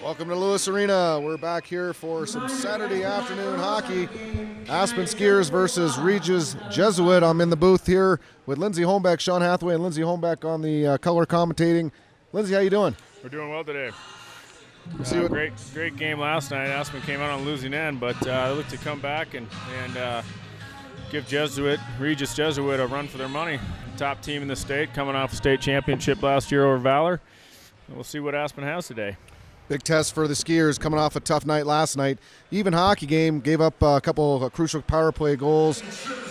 Welcome to Lewis Arena. We're back here for some Saturday afternoon hockey. Aspen Skiers versus Regis Jesuit. I'm in the booth here with Lindsay Holmbeck, Sean Hathaway, and Lindsay Holmbeck on the color commentating. Lindsay, how you doing? We're doing well today. Great game last night. Aspen came out on the losing end, but they looked to come back and give Regis Jesuit a run for their money. Top team in the state, coming off a state championship last year over Valor. We'll see what Aspen has today. Big test for the Skiers coming off a tough night last night. Even hockey game, gave up a couple of crucial power play goals.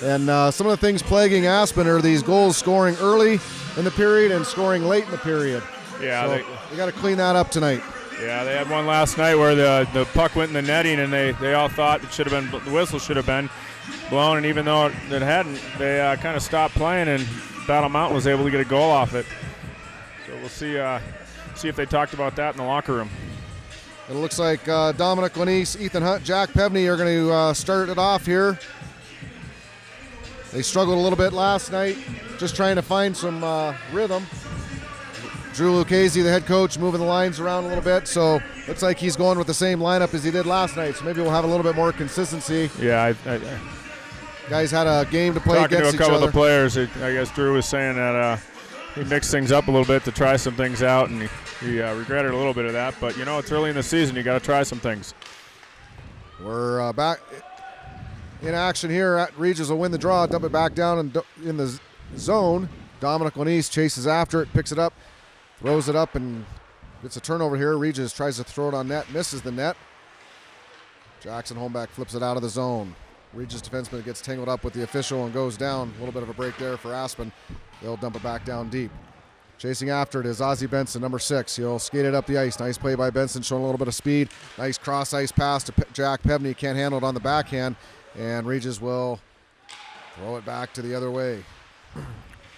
And some of the things plaguing Aspen are these goals scoring early in the period and scoring late in the period. Yeah, so they got to clean that up tonight. Yeah, they had one last night where the puck went in the netting, and they all thought it should have been, the whistle should have been blown, and even though it hadn't, they kind of stopped playing, and Battle Mountain was able to get a goal off it. So we'll see if they talked about that in the locker room. It looks like Dominic Lanice, Ethan Hunt, Jack Pevney are going to start it off here. They struggled a little bit last night, just trying to find some rhythm. Drew Lucchese, the head coach, moving the lines around a little bit, so looks like he's going with the same lineup as he did last night, so maybe we'll have a little bit more consistency. Yeah, guys had a game to play against each other. Talking to a couple of the players, I guess Drew was saying that he mixed things up a little bit to try some things out, and he regretted a little bit of that. But, you know, it's early in the season. You got to try some things. We're back in action here. Regis will win the draw, dump it back down in the zone. Dominic Lanice chases after it, picks it up, throws it up, and gets a turnover here. Regis tries to throw it on net, misses the net. Jackson Holmbeck flips it out of the zone. Regis defenseman gets tangled up with the official and goes down. A little bit of a break there for Aspen. They'll dump it back down deep. Chasing after it is Ozzie Benson, number 6. He'll skate it up the ice. Nice play by Benson, showing a little bit of speed. Nice cross-ice pass to Jack Pevney. Can't handle it on the backhand. And Regis will throw it back to the other way.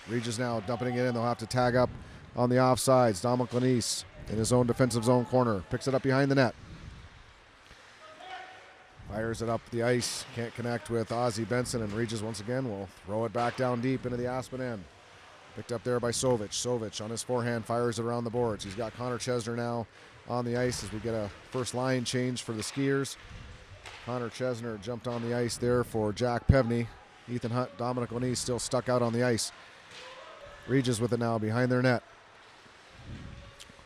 Regis now dumping it in. They'll have to tag up on the offsides. Dominic Lanice in his own defensive zone corner. Picks it up behind the net. Fires it up the ice. Can't connect with Ozzie Benson. And Regis once again will throw it back down deep into the Aspen end. Picked up there by Sovic. Sovic on his forehand fires it around the boards. He's got Connor Chesner now on the ice as we get a first line change for the Skiers. Connor Chesner jumped on the ice there for Jack Pevney. Ethan Hunt, Dominic Lanice still stuck out on the ice. Regis with it now behind their net.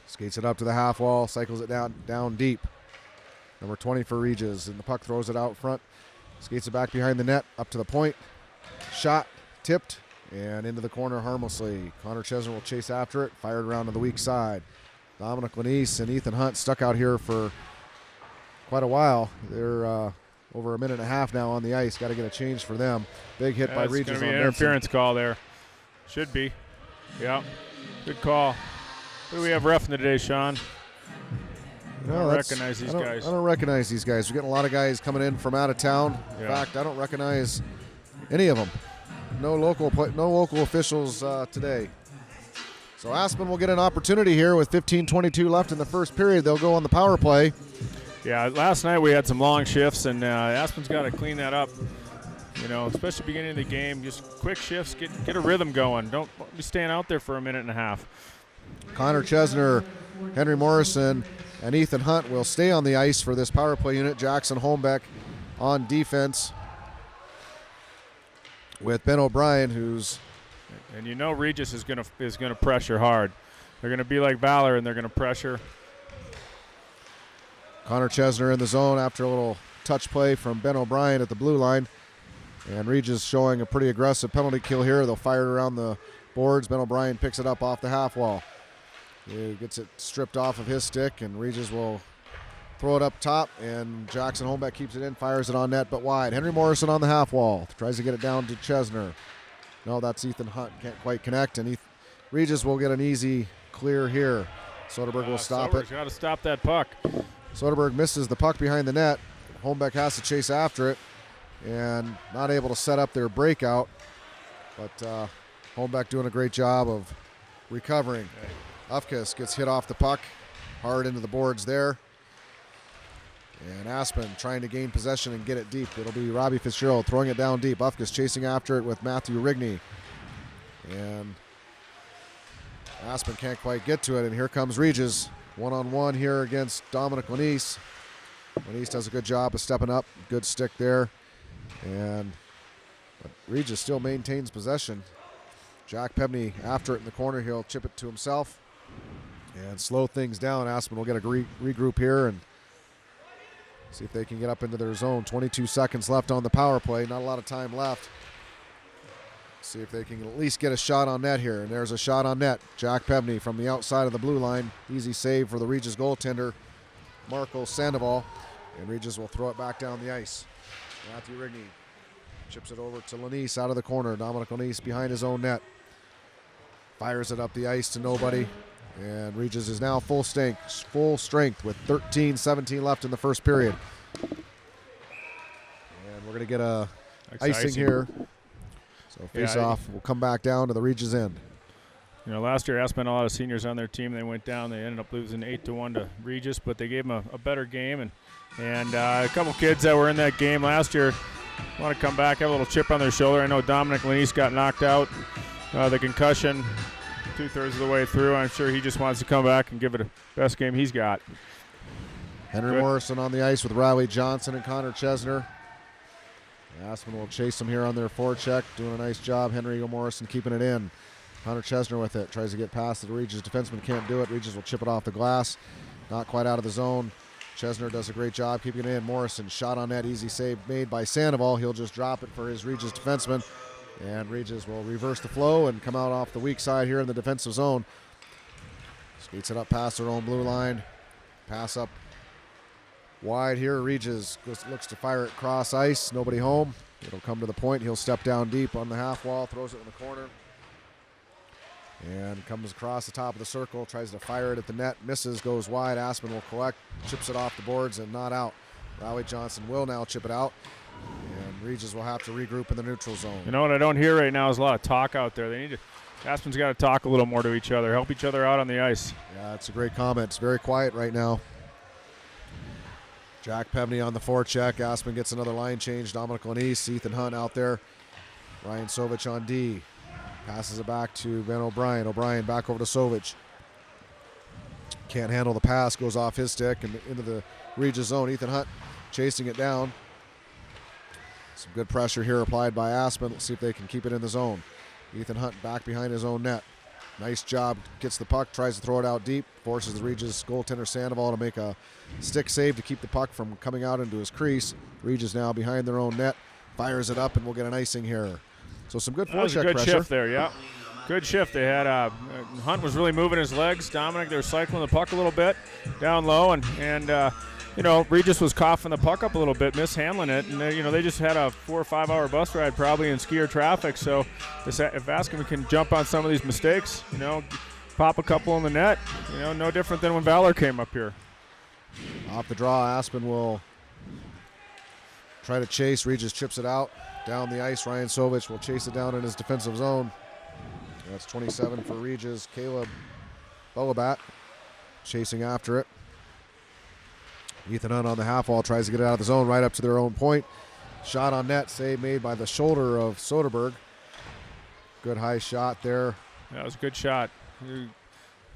Skates it up to the half wall, cycles it down deep. Number 20 for Regis, and the puck throws it out front. Skates it back behind the net, up to the point. Shot, tipped, and into the corner harmlessly. Connor Chesner will chase after it, fired around to the weak side. Dominic Lanice and Ethan Hunt stuck out here for quite a while. They're over a minute and a half now on the ice. Got to get a change for them. Big hit by Regis. It's going to be an interference call there. Should be. Yeah, good call. Who do we have reffing today, Sean? I don't recognize these guys. I don't recognize these guys. We're getting a lot of guys coming in from out of town. In fact, I don't recognize any of them. No local officials today. So Aspen will get an opportunity here with 15:22 left in the first period. They'll go on the power play. Yeah, last night we had some long shifts, and Aspen's got to clean that up. You know, especially beginning of the game, just quick shifts, get a rhythm going. Don't be staying out there for a minute and a half. Connor Chesner, Henry Morrison, and Ethan Hunt will stay on the ice for this power play unit. Jackson Holmbeck on defense with Ben O'Brien, who's... And you know Regis is gonna pressure hard. They're gonna be like Valor, and they're gonna pressure. Connor Chesner in the zone after a little touch play from Ben O'Brien at the blue line. And Regis showing a pretty aggressive penalty kill here. They'll fire it around the boards. Ben O'Brien picks it up off the half wall. He gets it stripped off of his stick, and Regis will throw it up top, and Jackson Holmbeck keeps it in, fires it on net, but wide. Henry Morrison on the half wall. Tries to get it down to Chesner. No, that's Ethan Hunt. Can't quite connect, and Regis will get an easy clear here. Soderberg will stop it. Got to stop that puck. Soderberg misses the puck behind the net. Holmbeck has to chase after it, and not able to set up their breakout. But Holmbeck doing a great job of recovering. Ufkes gets hit off the puck, hard into the boards there. And Aspen trying to gain possession and get it deep. It'll be Robbie Fitzgerald throwing it down deep. Ufkes chasing after it with Matthew Rigney. And Aspen can't quite get to it, and here comes Regis one-on-one here against Dominic Lanise. Lanise does a good job of stepping up. Good stick there. But Regis still maintains possession. Jack Pebney after it in the corner. He'll chip it to himself and slow things down. Aspen will get a regroup here and see if they can get up into their zone. 22 seconds left on the power play. Not a lot of time left. See if they can at least get a shot on net here. And there's a shot on net. Jack Pebney from the outside of the blue line. Easy save for the Regis goaltender, Marco Sandoval. And Regis will throw it back down the ice. Matthew Rigney chips it over to Lanise out of the corner. Dominic Lanise behind his own net. Fires it up the ice to nobody. And Regis is now full strength with 13-17 left in the first period. And we're going to get a icing here. So face-off will come back down to the Regis end. You know, last year Aspen had a lot of seniors on their team. They went down. They ended up losing 8-1 to Regis, but they gave them a better game. And a couple kids that were in that game last year want to come back, have a little chip on their shoulder. I know Dominic Lanise got knocked out, the concussion, 2/3 of the way through. I'm sure he just wants to come back and give it a best game he's got. Henry Morrison on the ice with Riley Johnson and Connor Chesner. Aspen will chase them here on their forecheck. Doing a nice job. Henry Morrison keeping it in. Connor Chesner with it. Tries to get past the Regis defenseman. Can't do it. Regis will chip it off the glass. Not quite out of the zone. Chesner does a great job keeping it in. Morrison shot on net. Easy save made by Sandoval. He'll just drop it for his Regis defenseman. And Regis will reverse the flow and come out off the weak side here in the defensive zone. Skates it up past their own blue line. Pass up wide here. Regis looks to fire it cross ice. Nobody home. It'll come to the point. He'll step down deep on the half wall. Throws it in the corner. And comes across the top of the circle. Tries to fire it at the net. Misses. Goes wide. Aspen will collect. Chips it off the boards and not out. Riley Johnson will now chip it out. And Regis will have to regroup in the neutral zone. You know what I don't hear right now is a lot of talk out there. Aspen's got to talk a little more to each other. Help each other out on the ice. Yeah, that's a great comment. It's very quiet right now. Jack Pebney on the forecheck. Aspen gets another line change. Dominic Lanise, Ethan Hunt out there. Ryan Sovich on D. Passes it back to Ben O'Brien. O'Brien back over to Sovich. Can't handle the pass. Goes off his stick and into the Regis zone. Ethan Hunt chasing it down. Some good pressure here applied by Aspen. Let's see if they can keep it in the zone. Ethan Hunt back behind his own net. Nice job. Gets the puck. Tries to throw it out deep. Forces the Regis goaltender Sandoval to make a stick save to keep the puck from coming out into his crease. Regis now behind their own net. Fires it up and we'll get an icing here. So some good forecheck pressure. That was a good shift there, yeah. Good shift. They had Hunt was really moving his legs. Dominic, they were cycling the puck a little bit down low, and Regis was coughing the puck up a little bit, mishandling it, and they just had a 4 or 5 hour bus ride probably in skier traffic. So if Aspen can jump on some of these mistakes, pop a couple in the net, no different than when Valor came up here. Off the draw, Aspen will try to chase. Regis chips it out down the ice. Ryan Sovich will chase it down in his defensive zone. That's 27 for Regis. Caleb Bulabat chasing after it. Ethan Hunt on the half wall tries to get it out of the zone right up to their own point. Shot on net, save made by the shoulder of Soderberg. Good high shot there. That was a good shot.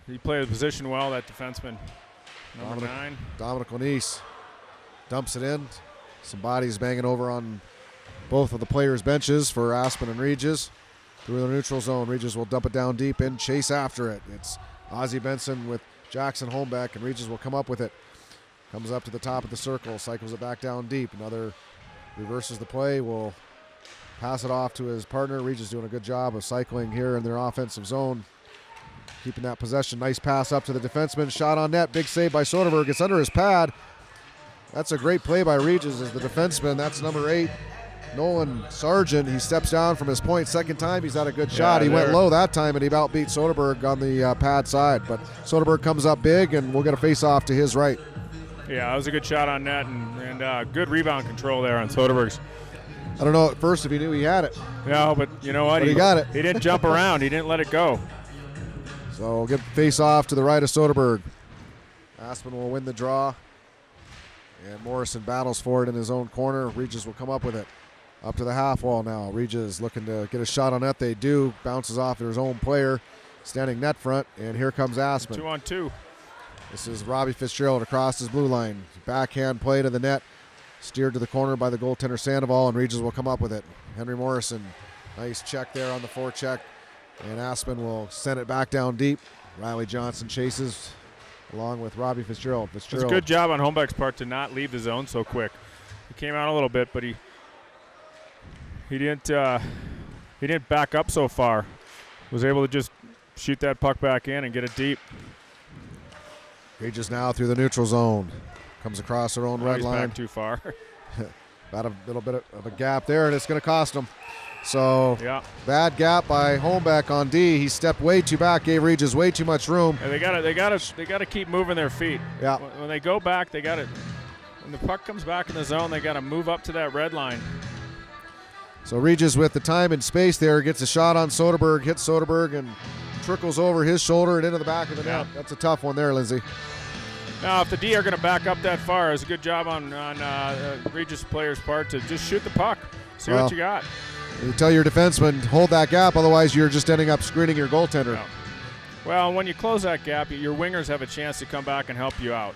He played the position well, that defenseman. Number 9. Dominic Lanise dumps it in. Some bodies banging over on both of the players' benches for Aspen and Regis. Through the neutral zone, Regis will dump it down deep and chase after it. It's Ozzie Benson with Jackson Holmbeck, and Regis will come up with it. Comes up to the top of the circle, cycles it back down deep. Another reverses the play, will pass it off to his partner. Regis doing a good job of cycling here in their offensive zone. Keeping that possession. Nice pass up to the defenseman. Shot on net. Big save by Soderberg. It's under his pad. That's a great play by Regis as the defenseman. That's number 8, Nolan Sargent. He steps down from his point. Second time he's had a good shot. He went low that time and he outbeat Soderberg on the pad side. But Soderberg comes up big and we'll get a face-off to his right. Yeah, that was a good shot on net and good rebound control there on Soderberg's. I don't know at first if he knew he had it. No, but you know what? But he got it. He didn't jump around. He didn't let it go. So we'll get face-off to the right of Soderberg. Aspen will win the draw. And Morrison battles for it in his own corner. Regis will come up with it. Up to the half wall now. Regis looking to get a shot on net. They do. Bounces off their own player. Standing net front. And here comes Aspen. 2-on-2. This is Robbie Fitzgerald across his blue line. Backhand play to the net. Steered to the corner by the goaltender Sandoval, and Regis will come up with it. Henry Morrison, nice check there on the forecheck. And Aspen will send it back down deep. Riley Johnson chases along with Robbie Fitzgerald. It's a good job on Holmbeck's part to not leave the zone so quick. He came out a little bit, but he didn't back up so far. Was able to just shoot that puck back in and get it deep. Regis now through the neutral zone. Comes across their own red line. Back too far. About a little bit of a gap there, and it's going to cost them. So yeah, bad gap by Holmbeck on D. He stepped way too back, gave Regis way too much room. And they got to keep moving their feet. Yeah. When they go back, they got to. When the puck comes back in the zone, they got to move up to that red line. So Regis with the time and space there gets a shot on Soderberg, hits Soderberg, and trickles over his shoulder and into the back of the net. That's a tough one there, Lindsay. Now, if the D are going to back up that far, it's a good job on Regis player's part to just shoot the puck. See what you got. You tell your defenseman, hold that gap, otherwise you're just ending up screening your goaltender. No. Well, when you close that gap, your wingers have a chance to come back and help you out.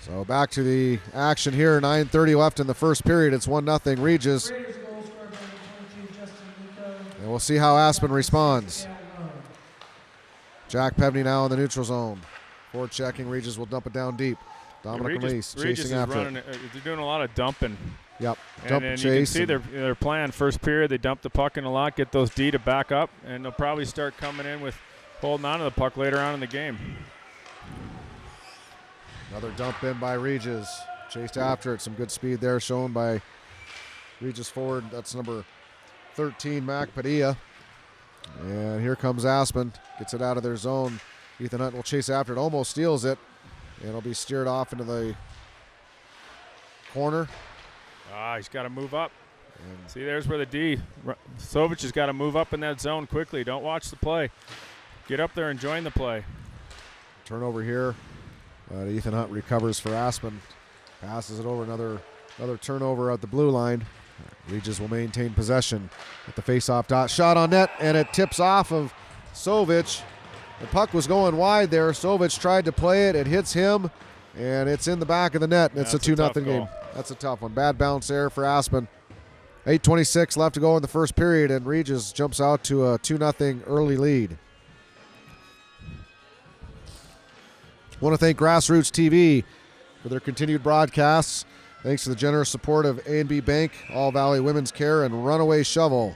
So back to the action here. 9:30 left in the first period. It's 1-0 Regis. And we'll see how Aspen responds. Jack Pevney now in the neutral zone. Forward checking. Regis will dump it down deep. Dominic Lease chasing after it. They're doing a lot of dumping. Yep. Dump and chase. You can see their plan. First period, they dump the puck in a lot, get those D to back up, and they'll probably start coming in with holding on to the puck later on in the game. Another dump in by Regis. Chased after it. Some good speed there shown by Regis forward. That's number 13, Mac Padilla. And here comes Aspen. Gets it out of their zone. Ethan Hunt will chase after it. Almost steals it. And it'll be steered off into the corner. He's got to move up. And see, there's where the D. Sovich has got to move up in that zone quickly. Don't watch the play. Get up there and join the play. Turnover here. Ethan Hunt recovers for Aspen. Passes it over. Another turnover at the blue line. Regis will maintain possession at the face-off dot. Shot on net, and it tips off of Sovich. The puck was going wide there. Sovich tried to play it. It hits him, and it's in the back of the net. And it's a 2-0 game. That's a tough one. Bad bounce there for Aspen. 8:26 left to go in the first period, and Regis jumps out to a 2-0 early lead. I want to thank Grassroots TV for their continued broadcasts. Thanks to the generous support of ANB Bank, All Valley Women's Care, and Runaway Shovel,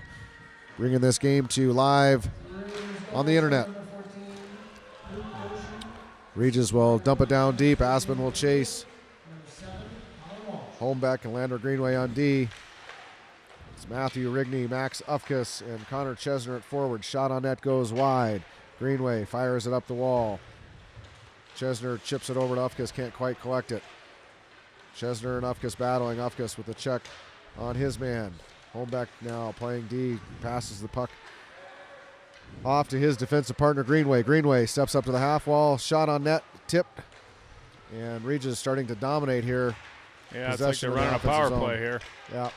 bringing this game to you live on the internet. Regis will dump it down deep. Aspen will chase. Holmbeck and Lander Greenway on D. It's Matthew Rigney, Max Ufkus, and Connor Chesner at forward. Shot on net goes wide. Greenway fires it up the wall. Chesner chips it over to Ufkus, can't quite collect it. Chesner and Ufkus battling. Ufkus with a check on his man. Holmbeck now playing D, passes the puck off to his defensive partner Greenway. Greenway steps up to the half wall, shot on net, tipped, and Regis starting to dominate here. Yeah, it's like they're running a power play here. Yeah.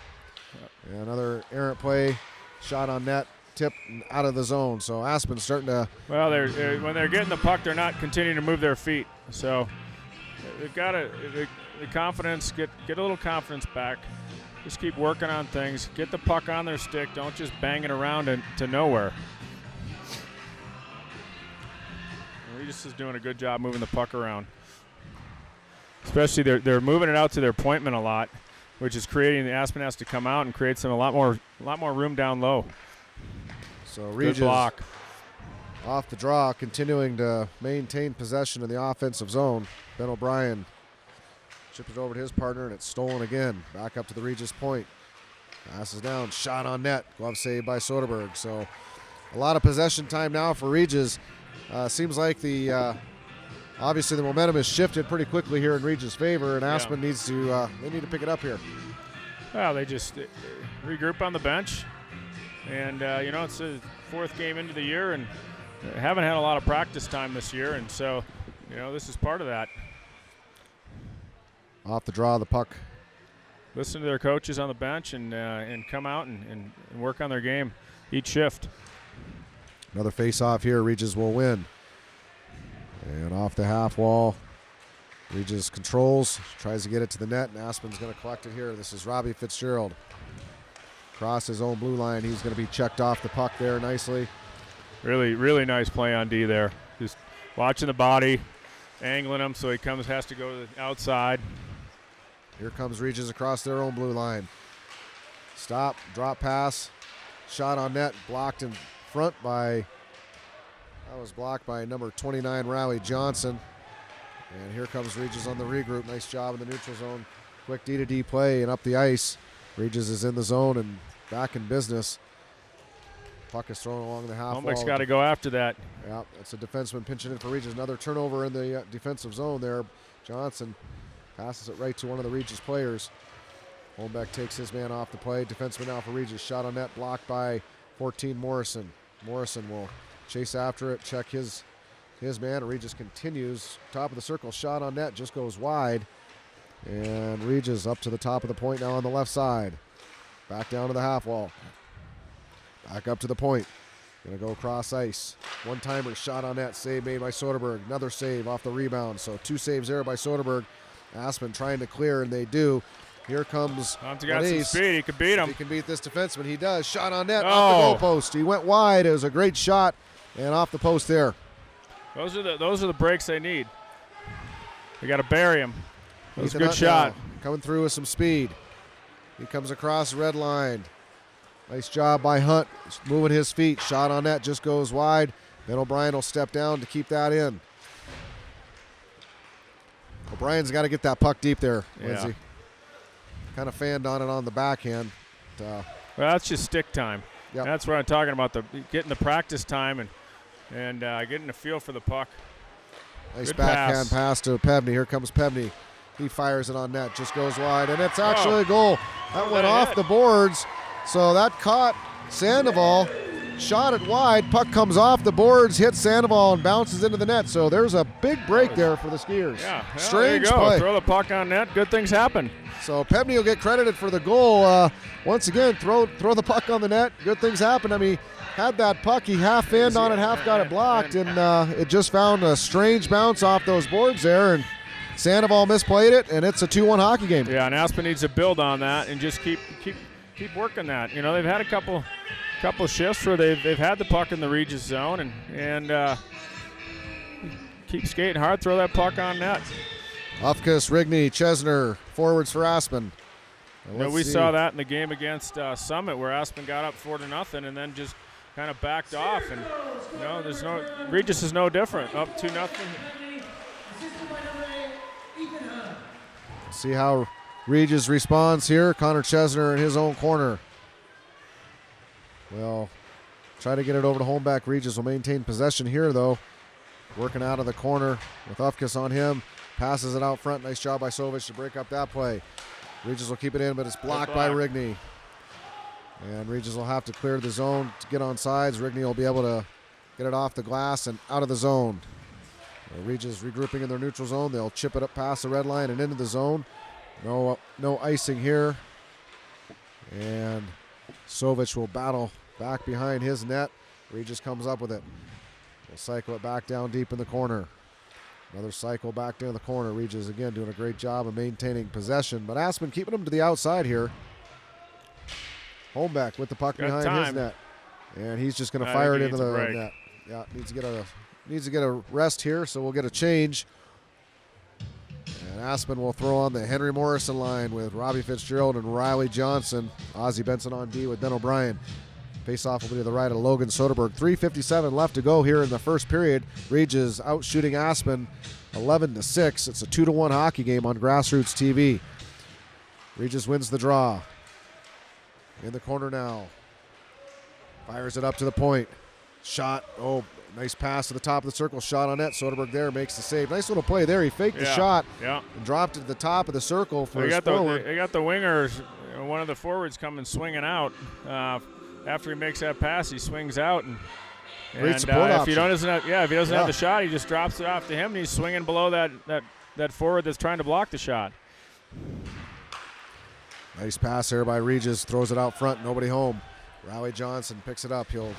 And another errant play, shot on net, tipped and out of the zone. So Aspen's starting to. Well, when they're getting the puck, they're not continuing to move their feet. So they've got to the confidence, get a little confidence back. Just keep working on things. Get the puck on their stick. Don't just bang it around to nowhere. Regis is doing a good job moving the puck around. Especially they're moving it out to their pointman a lot, which is creating the Aspen has to come out and create a lot more room down low. So Regis block off the draw, continuing to maintain possession in the offensive zone. Ben O'Brien chips it over to his partner, and it's stolen again. Back up to the Regis point. Passes down, shot on net. Glove saved by Soderberg. So a lot of possession time now for Regis. Seems like obviously the momentum has shifted pretty quickly here in Regis' favor, and Aspen needs to pick it up here. Well, they just regroup on the bench, and it's the fourth game into the year, and haven't had a lot of practice time this year, and so this is part of that. Off the draw, the puck. Listen to their coaches on the bench and come out and work on their game each shift. Another face-off here. Regis will win. And off the half wall, Regis controls, tries to get it to the net, and Aspen's going to collect it here. This is Robbie Fitzgerald. Across his own blue line, he's going to be checked off the puck there nicely. Really, really nice play on D there. Just watching the body, angling him so he has to go to the outside. Here comes Regis across their own blue line. Stop, drop pass, shot on net, blocked in front by, that was blocked by number 29, Riley Johnson. And here comes Regis on the regroup. Nice job in the neutral zone. Quick D-to-D play and up the ice. Regis is in the zone and back in business. Puck is thrown along the half wall. Holmbeck's got to go after that. Yeah, that's a defenseman pinching in for Regis. Another turnover in the defensive zone there. Johnson passes it right to one of the Regis players. Holmbeck takes his man off the play. Defenseman now for Regis. Shot on net, blocked by 14 Morrison. Morrison will chase after it, check his man. Regis continues. Top of the circle, shot on net, just goes wide. And Regis up to the top of the point now on the left side. Back down to the half wall. Back up to the point. Gonna go across ice. One-timer, shot on net, save made by Soderberg. Another save off the rebound. So 2 saves there by Soderberg. Aspen trying to clear, and they do. Here comes Tom's got some speed. He could beat him. He can beat this defenseman. He does. Shot on net off the goalpost. He went wide. It was a great shot, and off the post there. Those are the breaks they need. They got to bury him. That was a good shot. Coming through with some speed. He comes across the red line. Nice job by Hunt, moving his feet. Shot on net, just goes wide. Then O'Brien will step down to keep that in. O'Brien's got to get that puck deep there, Lindsay. Yeah. Kind of fanned on it on the backhand. Well, that's just stick time. Yep. That's what I'm talking about, getting the practice time and getting a feel for the puck. Nice good backhand pass to Pevney. Here comes Pevney. He fires it on net, just goes wide, and it's actually a goal. That went off the boards, so that caught Sandoval, shot it wide, puck comes off the boards, hits Sandoval, and bounces into the net. So there's a big break there for the Skiers. Yeah, strange there you go. play. Throw the puck on net, good things happen. So Pevney will get credited for the goal. Once again, throw the puck on the net, good things happen. I mean, had that puck, he half fanned on it, half got it blocked, and it just found a strange bounce off those boards there, and Sandoval misplayed it, and it's a 2-1 hockey game. Yeah, and Aspen needs to build on that and just keep working that. You know, they've had a couple shifts where they've had the puck in the Regis zone and keep skating hard, throw that puck on net. Ufkus, Rigney, Chesner, forwards for Aspen. We saw that in the game against Summit where Aspen got up 4-0 and then just kind of backed off. And Regis is no different, up 2-0. See how Regis responds here. Connor Chesner in his own corner. Well, try to get it over to Holmbeck. Regis will maintain possession here, though. Working out of the corner with Ufkus on him. Passes it out front. Nice job by Sovich to break up that play. Regis will keep it in, but it's blocked by Rigney. And Regis will have to clear the zone to get on sides. Rigney will be able to get it off the glass and out of the zone. Regis regrouping in their neutral zone. They'll chip it up past the red line and into the zone. No icing here. And Sovich will battle back behind his net. Regis comes up with it. We'll cycle it back down deep in the corner. Another cycle back down the corner. Regis again doing a great job of maintaining possession. But Aspen keeping them to the outside here. Holmbeck with the puck behind his net. And he's just going to fire it into the net. Yeah, needs to get a rest here, so we'll get a change. And Aspen will throw on the Henry Morrison line with Robbie Fitzgerald and Riley Johnson. Ozzie Benson on D with Ben O'Brien. Face-off will be to the right of Logan Soderberg. 3:57 left to go here in the first period. Regis out shooting Aspen 11-6. It's a 2-1 hockey game on Grassroots TV. Regis wins the draw. In the corner now. Fires it up to the point. Shot. Oh, nice pass to the top of the circle. Shot on net. Soderberg there makes the save. Nice little play there. He faked the shot and dropped it to the top of the circle for his forward. They got the wingers. One of the forwards coming swinging out. After he makes that pass, he swings out. And if he doesn't have the shot, he just drops it off to him, and he's swinging below that forward that's trying to block the shot. Nice pass there by Regis. Throws it out front. Nobody home. Riley Johnson picks it up. He'll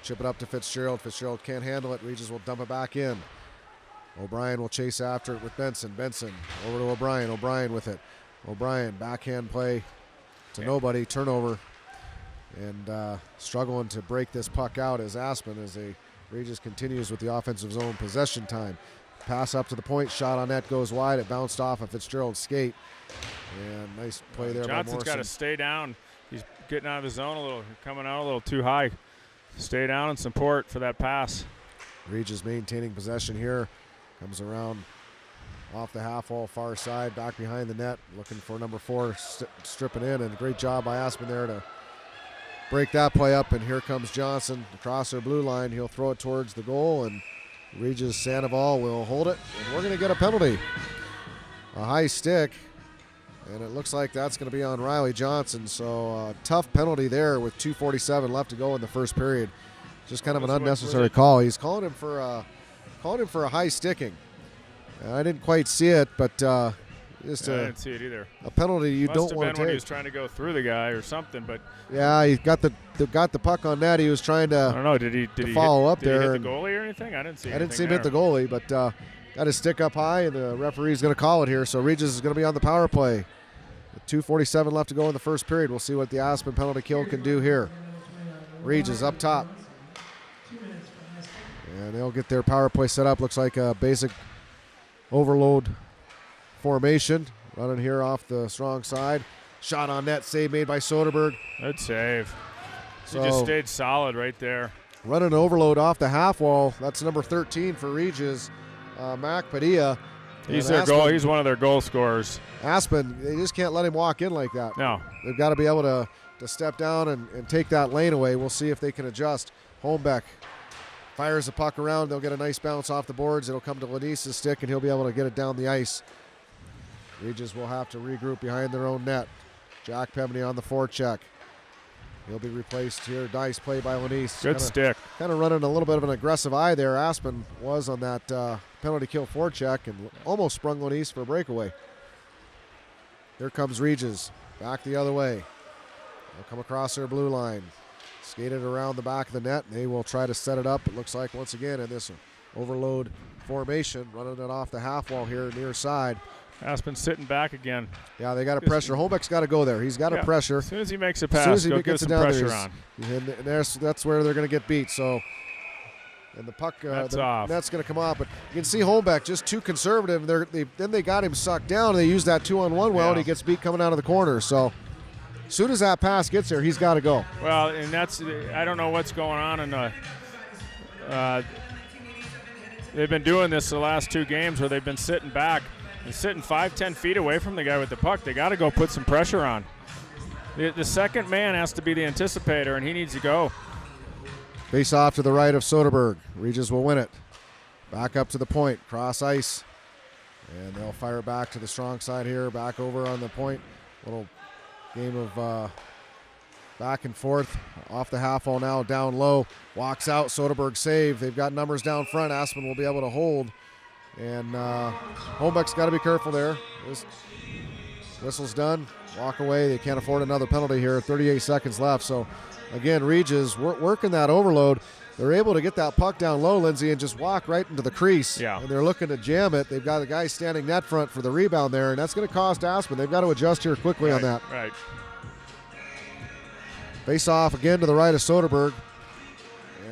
chip it up to Fitzgerald. Fitzgerald can't handle it. Regis will dump it back in. O'Brien will chase after it with Benson. Benson over to O'Brien. O'Brien with it. O'Brien, backhand play to nobody. Turnover. And struggling to break this puck out as Aspen as Regis continues with the offensive zone possession time. Pass up to the point. Shot on net goes wide. It bounced off of Fitzgerald's skate. And nice play there by Morrison. Johnson's got to stay down. He's getting out of his zone a little, coming out a little too high. Stay down and support for that pass. Regis maintaining possession here. Comes around off the half wall, far side, back behind the net, looking for number 4, stripping in, and great job by Aspen there to break that play up. And here comes Johnson across their blue line. He'll throw it towards the goal, and Regis Sandoval will hold it, and we're going to get a penalty. A high stick, and it looks like that's going to be on Riley Johnson. So tough penalty there with 2:47 left to go in the first period. Just kind of an unnecessary call. He's calling him for a high sticking. I didn't quite see it, but just I didn't see it either. A penalty you don't want to take. Must have been when he was trying to go through the guy or something, but yeah, he got the puck on net. He was trying to. I don't know. Did he follow up there? there? Did he hit the goalie or anything? I didn't see. I didn't see him hit the goalie, but got his stick up high, and the referee's going to call it here. So Regis is going to be on the power play. With 2:47 left to go in the first period. We'll see what the Aspen penalty kill can do here. Regis up top. And they'll get their power play set up. Looks like a basic overload formation. Running here off the strong side. Shot on net, save made by Soderberg. Good save. So he just stayed solid right there. Running an overload off the half wall. That's number 13 for Regis, Mac Padilla. He's their goal. He's one of their goal scorers. Aspen, they just can't let him walk in like that. No. They've got to be able to step down and take that lane away. We'll see if they can adjust. Holmbeck fires the puck around. They'll get a nice bounce off the boards. It'll come to Lanise's stick, and he'll be able to get it down the ice. Regis will have to regroup behind their own net. Jack Pevney on the forecheck. He'll be replaced here. Nice play by Lanise. Good stick. Kind of running a little bit of an aggressive eye there. Aspen was on that penalty kill forecheck and almost sprung Lanise for a breakaway. Here comes Regis. Back the other way. They'll come across their blue line. Skated around the back of the net. They will try to set it up. It looks like once again in this overload formation, running it off the half wall here near side. Aspen sitting back again. Yeah, they got to pressure. Holmbeck's got to go there. He's got to pressure. As soon as he makes a pass, go get some pressure on. And that's where they're going to get beat. So, and the puck, that's off. That's going to come off. But you can see Holmbeck just too conservative. Then they got him sucked down. And they use that 2-on-1 well, and he gets beat coming out of the corner. So, as soon as that pass gets there, he's got to go. Well, and I don't know what's going on in the. They've been doing this the last 2 games where they've been sitting back. And sitting 5-10 feet away from the guy with the puck. They got to go put some pressure on. The second man has to be the anticipator, and he needs to go. Face off to the right of Soderberg. Regis will win it. Back up to the point. Cross ice. And they'll fire it back to the strong side here. Back over on the point. Little game of back and forth. Off the half wall now. Down low. Walks out. Soderberg save. They've got numbers down front. Aspen will be able to hold. And Holmbeck's got to be careful there. This whistle's done. Walk away. They can't afford another penalty here. 38 seconds left. So, again, Regis working that overload. They're able to get that puck down low, Lindsay, and just walk right into the crease. Yeah. And they're looking to jam it. They've got a guy standing net front for the rebound there, and that's going to cost Aspen. They've got to adjust here quickly on that. Right. Face off again to the right of Soderberg.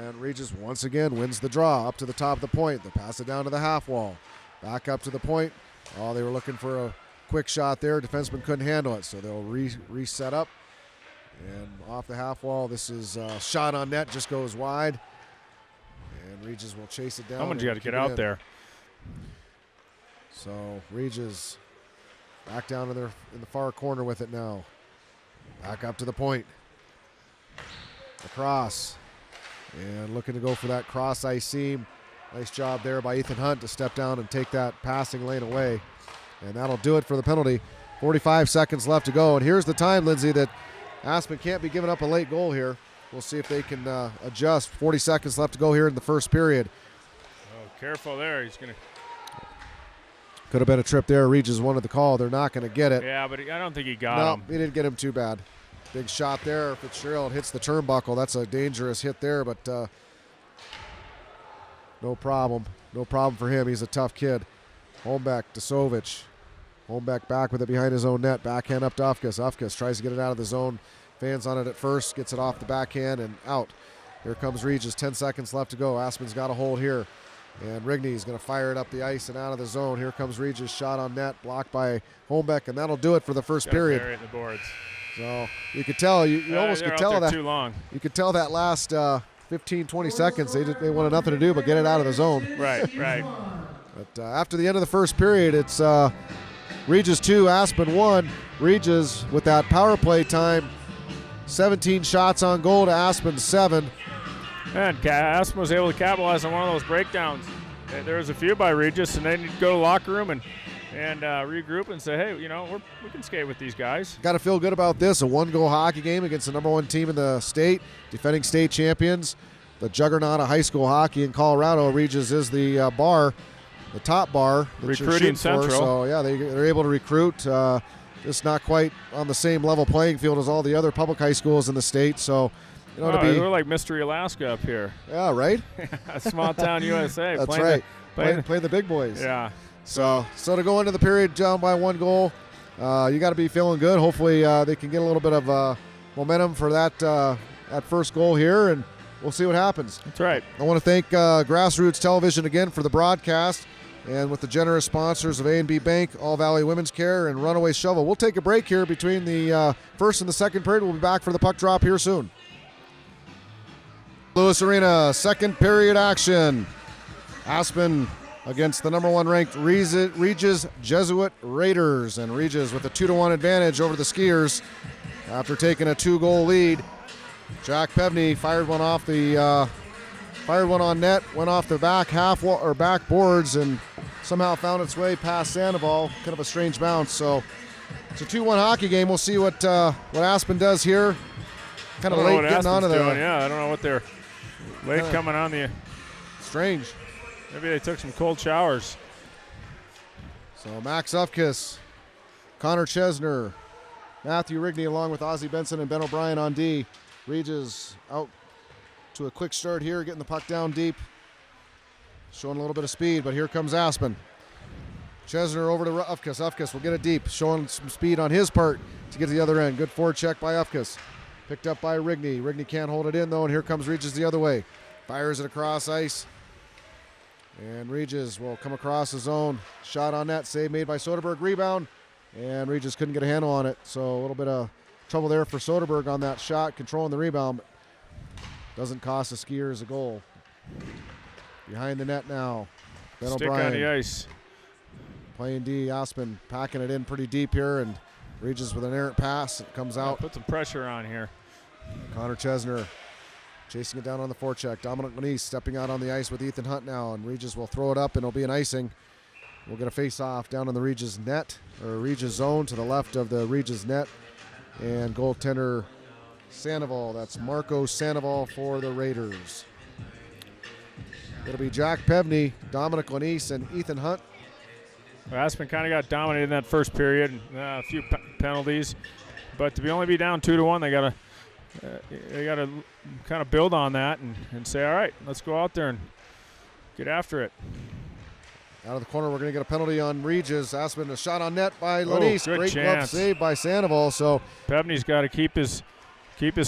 And Regis once again wins the draw up to the top of the point. They pass it down to the half wall. Back up to the point. Oh, they were looking for a quick shot there. Defenseman couldn't handle it, so they'll reset up. And off the half wall, this is shot on net, just goes wide. And Regis will chase it down. Someone's got to get out there. So Regis back down in the far corner with it now. Back up to the point. Across. And looking to go for that cross ice seam. Nice job there by Ethan Hunt to step down and take that passing lane away. And that'll do it for the penalty. 45 seconds left to go. And here's the time, Lindsay, that Aspen can't be giving up a late goal here. We'll see if they can adjust. 40 seconds left to go here in the first period. Oh, careful there. He's going to. Could have been a trip there. Regis wanted the call. They're not going to get it. Yeah, but I don't think he got him. No, he didn't get him too bad. Big shot there. Fitzgerald hits the turnbuckle. That's a dangerous hit there, but No problem. No problem for him. He's a tough kid. Holmbeck to Sovic. Holmbeck back with it behind his own net. Backhand up to Ufkus. Ufkus tries to get it out of the zone. Fans on it at first. Gets it off the backhand and out. Here comes Regis. 10 seconds left to go. Aspen's got a hold here. And Rigney's going to fire it up the ice and out of the zone. Here comes Regis. Shot on net. Blocked by Holmbeck. And that'll do it for the first period. Bury it in the boards. So you could tell. You almost could tell that. Too long. You could tell that last 15, 20 seconds they wanted nothing to do but get it out of the zone. Right. But after the end of the first period, it's Regis 2, Aspen 1. Regis with that power play time, 17 shots on goal to Aspen 7. And Aspen was able to capitalize on one of those breakdowns. There was a few by Regis, and they need to go to the locker room and regroup and say, hey, we can skate with these guys. Got to feel good about this. A one-goal hockey game against the number 1 team in the state, defending state champions, the juggernaut of high school hockey in Colorado. Regis is the top bar that recruiting central. So yeah, they're able to recruit. Just not quite on the same level playing field as all the other public high schools in the state. So we're like Mystery Alaska up here. Yeah, right. Small town USA. That's right. Play the big boys. Yeah. So to go into the period down by 1 goal, you got to be feeling good. Hopefully they can get a little bit of momentum for that first goal here, and we'll see what happens. That's right. I want to thank Grassroots Television again for the broadcast, and with the generous sponsors of ANB Bank, All Valley Women's Care, and Runaway Shovel. We'll take a break here between the first and the second period. We'll be back for the puck drop here soon. Lewis Arena, second period action. Aspen against the number 1 ranked Regis Jesuit Raiders, and Regis with a 2-1 advantage over the Skiers after taking a 2-goal lead. Jack Pevney fired one on net, went off the back back boards, and somehow found its way past Sandoval. Kind of a strange bounce. So it's a 2-1 hockey game. We'll see what Aspen does here. Kind of late getting onto the. Yeah, I don't know what they're late coming on the. Strange. Maybe they took some cold showers. So Max Ufkus, Connor Chesner, Matthew Rigney along with Ozzie Benson and Ben O'Brien on D. Regis out to a quick start here, getting the puck down deep. Showing a little bit of speed, but here comes Aspen. Chesner over to Ufkus. Ufkus will get it deep, showing some speed on his part to get to the other end. Good forecheck by Ufkus. Picked up by Rigney. Rigney can't hold it in, though, and here comes Regis the other way. Fires it across ice. And Regis will come across the zone. Shot on net, save made by Soderberg. Rebound, and Regis couldn't get a handle on it. So a little bit of trouble there for Soderberg on that shot, controlling the rebound. Doesn't cost the Skiers a goal. Behind the net now. Ben Stick O'Brien on the ice. Playing D. Aspen packing it in pretty deep here, and Regis with an errant pass. It comes out. Put some pressure on here. Connor Chesner chasing it down on the forecheck. Dominic Manise stepping out on the ice with Ethan Hunt now, and Regis will throw it up, and it'll be an icing. We'll get a face-off down on the Regis net, or Regis zone to the left of the Regis net. And goaltender Sandoval, that's Marco Sandoval for the Raiders. It'll be Jack Pevney, Dominic Lanise, and Ethan Hunt. Well, Aspen kind of got dominated in that first period, a few penalties, but to only be down 2-1, they gotta kind of build on that and say, all right, let's go out there and get after it. Out of the corner, we're going to get a penalty on Regis. Aspen, a shot on net by Lanise. Great glove save by Sandoval. So Pevney's got to keep his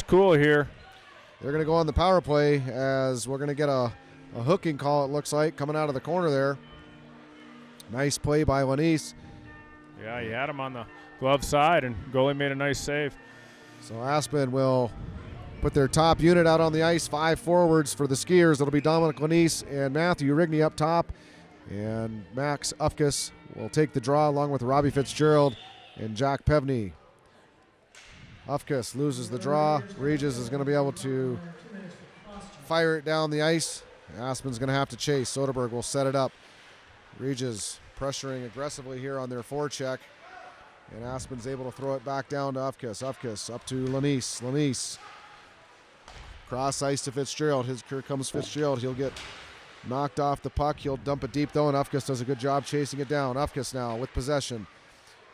cool here. They're going to go on the power play as we're going to get a hooking call, it looks like, coming out of the corner there. Nice play by Lanise. Yeah, he had him on the glove side, and goalie made a nice save. So Aspen will put their top unit out on the ice, 5 forwards for the Skiers. It'll be Dominic Lanise and Matthew Rigney up top. And Max Ufkus will take the draw along with Robbie Fitzgerald and Jack Pevney. Ufkus loses the draw. Regis is going to be able to fire it down the ice. Aspen's going to have to chase. Soderberg will set it up. Regis pressuring aggressively here on their forecheck. And Aspen's able to throw it back down to Ufkus. Ufkus up to Lanise. Lanise cross ice to Fitzgerald. Here comes Fitzgerald. He'll get knocked off the puck. He'll dump it deep, though, and Ufkus does a good job chasing it down. Ufkus now with possession.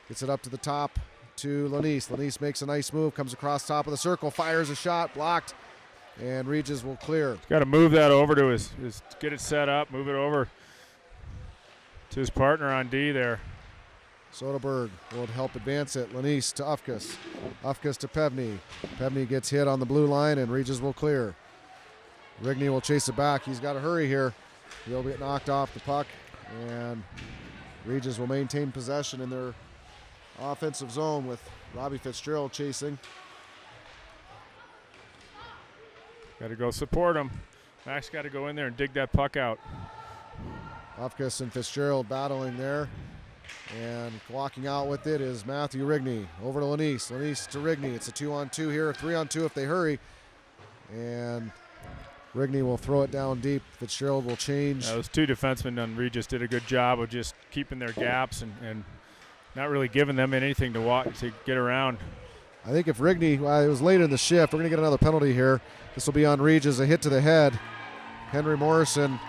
Gets it up to the top to Lanise. Lanise makes a nice move, comes across top of the circle, fires a shot, blocked and Regis will clear. Got to move that over to his get it set up, move it over to his partner on D there. Soderberg will help advance it. Lanise to Ufkus. Ufkus to Pevney. Pevney gets hit on the blue line, and Regis will clear. Rigney will chase it back. He's got to hurry here. He'll get knocked off the puck, and Regis will maintain possession in their offensive zone with Robbie Fitzgerald chasing. Got to go support him. Max got to go in there and dig that puck out. Ufkus and Fitzgerald battling there. And walking out with it is Matthew Rigney. Over to Lanise. Lanise to Rigney. It's a 2-on-2 here, a 3-on-2 if they hurry. And Rigney will throw it down deep. Fitzgerald will change. Those two defensemen on Regis did a good job of just keeping their gaps and not really giving them anything to get around. I think if Rigney, well, it was late in the shift, we're going to get another penalty here. This will be on Regis, a hit to the head. Henry Morrison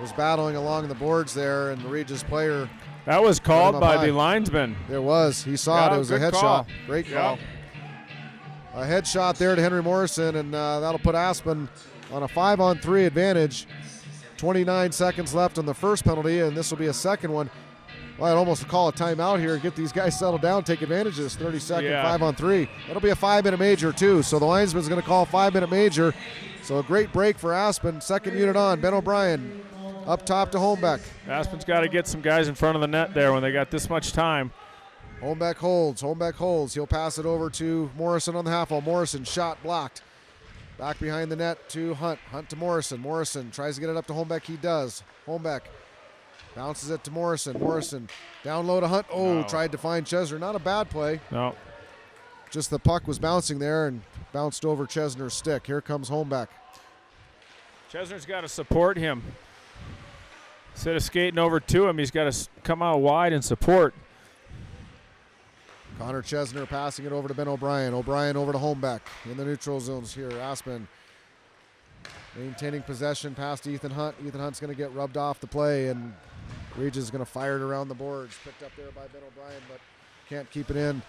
was battling along the boards there, and the Regis player. That was called by the linesman. There was. He saw it. It was a headshot. Call. Great call. A headshot there to Henry Morrison, and that'll put Aspen on a 5-on-3 advantage. 29 seconds left on the first penalty, and this will be a second one. Well, I'd almost call a timeout here and get these guys settled down, take advantage of this 30-second 5-on-3. That'll be a 5-minute major, too. So the linesman's going to call a 5-minute major. So a great break for Aspen. Second unit on. Ben O'Brien up top to Holmbeck. Aspen's got to get some guys in front of the net there when they got this much time. Holmbeck holds. Holmbeck holds. He'll pass it over to Morrison on the half wall. Morrison shot blocked. Back behind the net to Hunt. Hunt to Morrison. Morrison tries to get it up to Holmbeck. He does. Holmbeck bounces it to Morrison. Morrison down low to Hunt. Oh, tried to find Chesner. Not a bad play. No. Just the puck was bouncing there and bounced over Chesner's stick. Here comes Holmbeck. Chesner's got to support him. Instead of skating over to him, he's got to come out wide and support. Connor Chesner passing it over to Ben O'Brien. O'Brien over to Holmbeck in the neutral zones here. Aspen maintaining possession past Ethan Hunt. Ethan Hunt's going to get rubbed off the play, and Regis is going to fire it around the boards. Picked up there by Ben O'Brien, but can't keep it in.